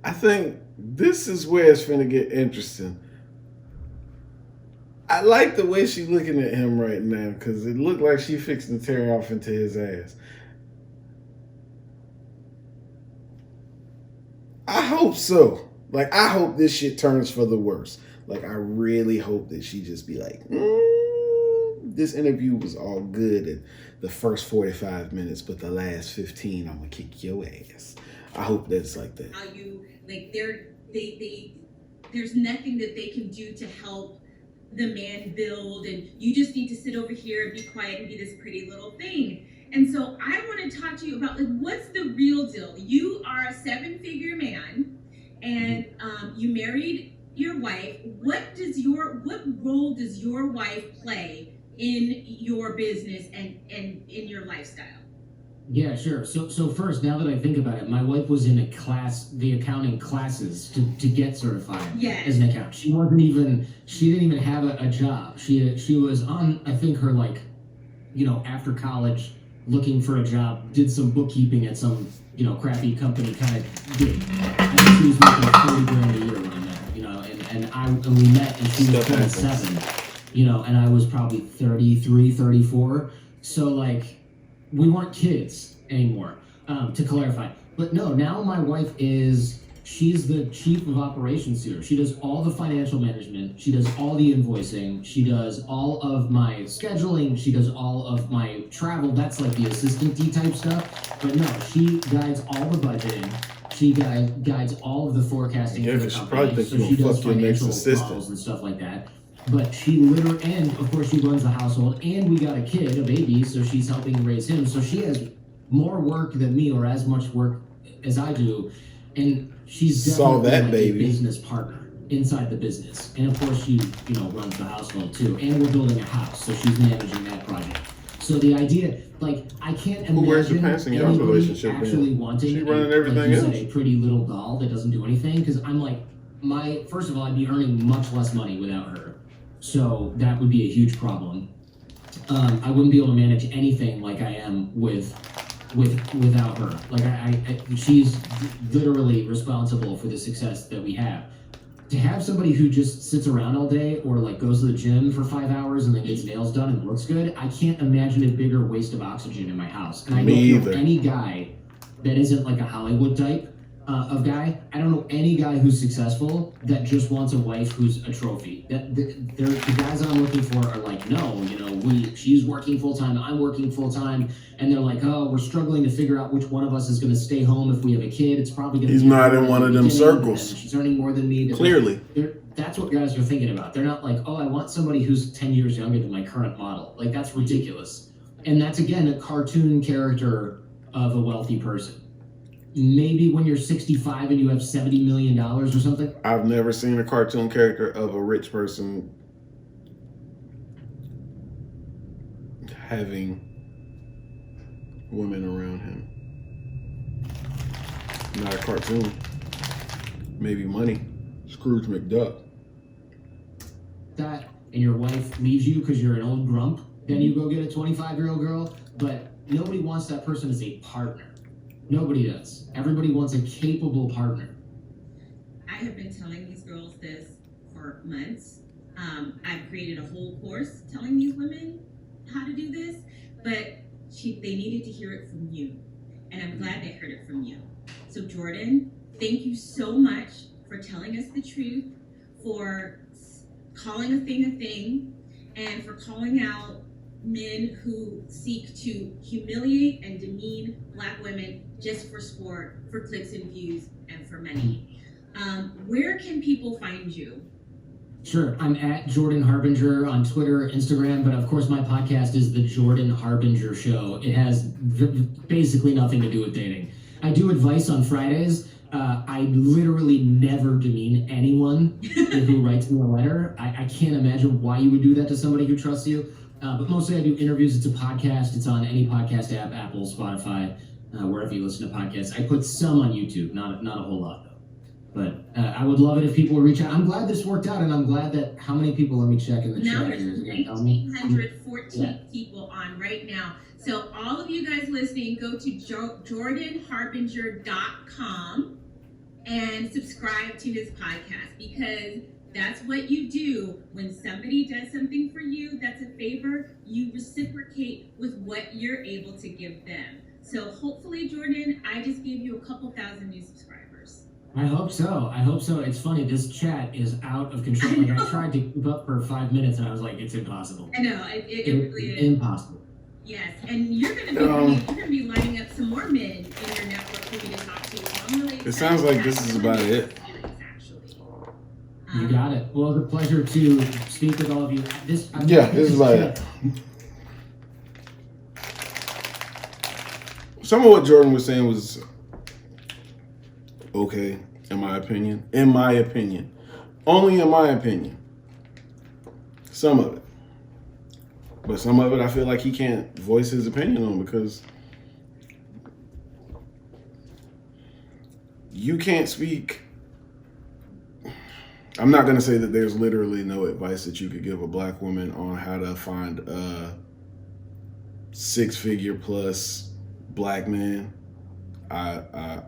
I think this is where it's finna get interesting. I like the way she's looking at him right now because it looked like she fixing to tear off into his ass. I hope so. Like, I hope this shit turns for the worse. Like, I really hope that she just be like, this interview was all good at the first 45 minutes, but the last 15, I'm gonna kick your ass. I hope that's like that. How you like there's nothing that they can do to help the man build, and you just need to sit over here and be quiet and be this pretty little thing. And so I want to talk to you about, like, what's the real deal? You are a 7-figure man, and you married your wife. What role does your wife play in your business and in your lifestyle? Yeah, sure. So first, now that I think about it, my wife was in the accounting classes to get certified as an accountant. She didn't even have a job. She was on, I think, her, like, you know, after college, looking for a job, did some bookkeeping at some, you know, crappy company kind of gig. I think she was making $40,000 a year when I met her, you know, and we met and she was 27, you know, and I was probably 33, 34. So, like, we weren't kids anymore, to clarify. But no, now my wife she's the chief of operations here. She does all the financial management. She does all the invoicing. She does all of my scheduling. She does all of my travel. That's like the assistant-y type stuff. But no, she guides all the budgeting. She guides all of the forecasting for the company. So she does financial calls and stuff like that. But she literally, and of course she runs the household, and we got a kid, a baby, so she's helping raise him. So she has more work than me, or as much work as I do, and she's definitely like a business partner inside the business. And of course she, you know, runs the household too, and we're building a house, so she's managing that project. So the idea, like, I can't imagine anybody actually wanting a pretty little doll that doesn't do anything, because I'm like, first of all, I'd be earning much less money without her. So that would be a huge problem. I wouldn't be able to manage anything like I am without her. Like she's literally responsible for the success that we have. To have somebody who just sits around all day or like goes to the gym for 5 hours and then gets nails done and looks good, I can't imagine a bigger waste of oxygen in my house. And I don't know any guy that isn't like a Hollywood type of guy. I don't know any guy who's successful that just wants a wife who's a trophy. The guys I'm looking for are like, no, she's working full time, I'm working full time, and they're like, oh, we're struggling to figure out which one of us is going to stay home if we have a kid. It's probably going to. He's not in one of them circles. She's earning more than me. Clearly, that's what guys are thinking about. They're not like, oh, I want somebody who's 10 years younger than my current model. Like, that's ridiculous. And that's again a cartoon character of a wealthy person. Maybe when you're 65 and you have $70 million or something. I've never seen a cartoon character of a rich person having women around him. Not a cartoon. Maybe money. Scrooge McDuck. That and your wife leaves you because you're an old grump, then you go get a 25-year-old girl, but nobody wants that person as a partner. Nobody does. Everybody wants a capable partner. I have been telling these girls this for months. I've created a whole course telling these women how to do this, but they needed to hear it from you. And I'm glad they heard it from you. So Jordan, thank you so much for telling us the truth, for calling a thing, and for calling out men who seek to humiliate and demean Black women just for sport, for clicks and views, and for money. Where can people find you? Sure, I'm at Jordan Harbinger on Twitter, Instagram, but of course my podcast is The Jordan Harbinger Show. It has basically nothing to do with dating. I do advice on Fridays. I literally never demean anyone who writes me a letter. I can't imagine why you would do that to somebody who trusts you. But mostly I do interviews. It's a podcast. It's on any podcast app, Apple, Spotify, wherever you listen to podcasts. I put some on YouTube, not a whole lot though. But I would love it if people would reach out. I'm glad this worked out, and I'm glad that how many people, let me check in the now chat there's here. 1,814 people on right now. So all of you guys listening, go to jordanharbinger.com and subscribe to his podcast, because that's what you do when somebody does something for you that's a favor. You reciprocate with what you're able to give them. So hopefully, Jordan, I just gave you a couple thousand new subscribers. I hope so. It's funny. This chat is out of control. Like, I tried to keep up for 5 minutes, and I was like, it's impossible. I know it really is impossible. Yes, and you're gonna be lining up some more men in your network for me to talk to. So I'm really it sounds like this is about it. You got it. Well, it's a pleasure to speak with all of you. This is about it. Some of what Jordan was saying was okay, in my opinion. Only in my opinion. Some of it. But some of it I feel like he can't voice his opinion on, because you can't speak. I'm not going to say that there's literally no advice that you could give a Black woman on how to find a 6-figure plus Black man. I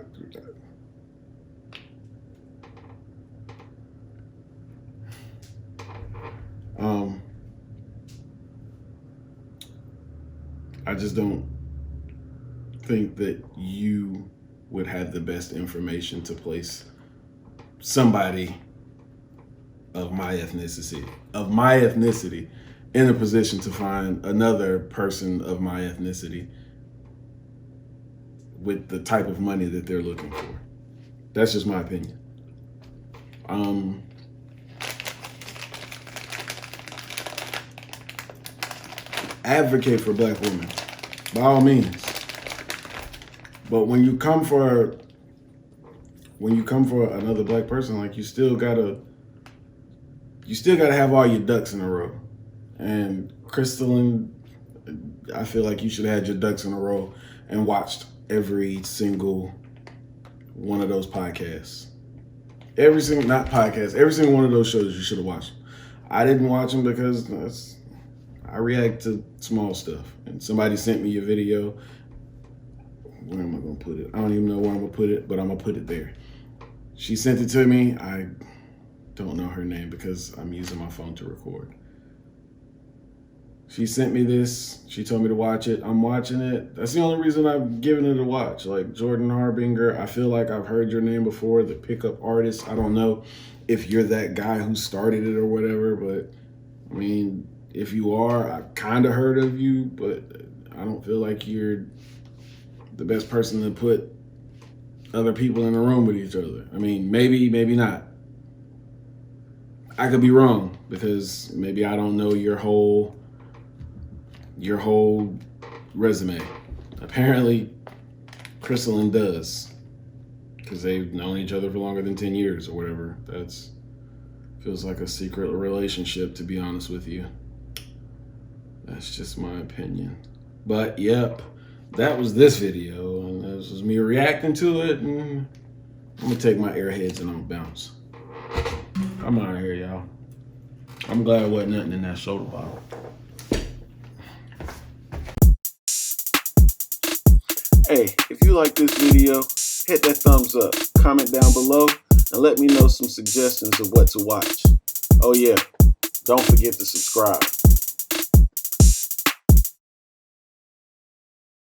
just don't think that you would have the best information to place somebody of my ethnicity in a position to find another person of my ethnicity with the type of money that they're looking for. That's just my opinion. Advocate for Black women, by all means. But when you come for another Black person, like, you still gotta have all your ducks in a row. And Crystalline, I feel like you should have had your ducks in a row and watched every single one of those podcasts. Every single one of those shows you should have watched. I didn't watch them because I react to small stuff. And somebody sent me a video. Where am I going to put it? I don't even know where I'm going to put it, but I'm going to put it there. She sent it to me. I don't know her name because I'm using my phone to record. She sent me this. She told me to watch it. I'm watching it. That's the only reason I've given it a watch. Like Jordan Harbinger, I feel like I've heard your name before, the pickup artist. I don't know if you're that guy who started it or whatever, but I mean, if you are, I kind of heard of you, but I don't feel like you're the best person to put other people in a room with each other. I mean, maybe, maybe not. I could be wrong because maybe I don't know your whole resume. Apparently, Crystalline does, because they've known each other for longer than 10 years or whatever. That's feels like a secret relationship, to be honest with you. That's just my opinion. But yep, that was this video, and this was me reacting to it, and I'm gonna take my airheads and I'm gonna bounce. I'm out of here, y'all. I'm glad it wasn't nothing in that soda bottle. Hey, if you like this video, hit that thumbs up, comment down below, and let me know some suggestions of what to watch. Oh yeah, don't forget to subscribe.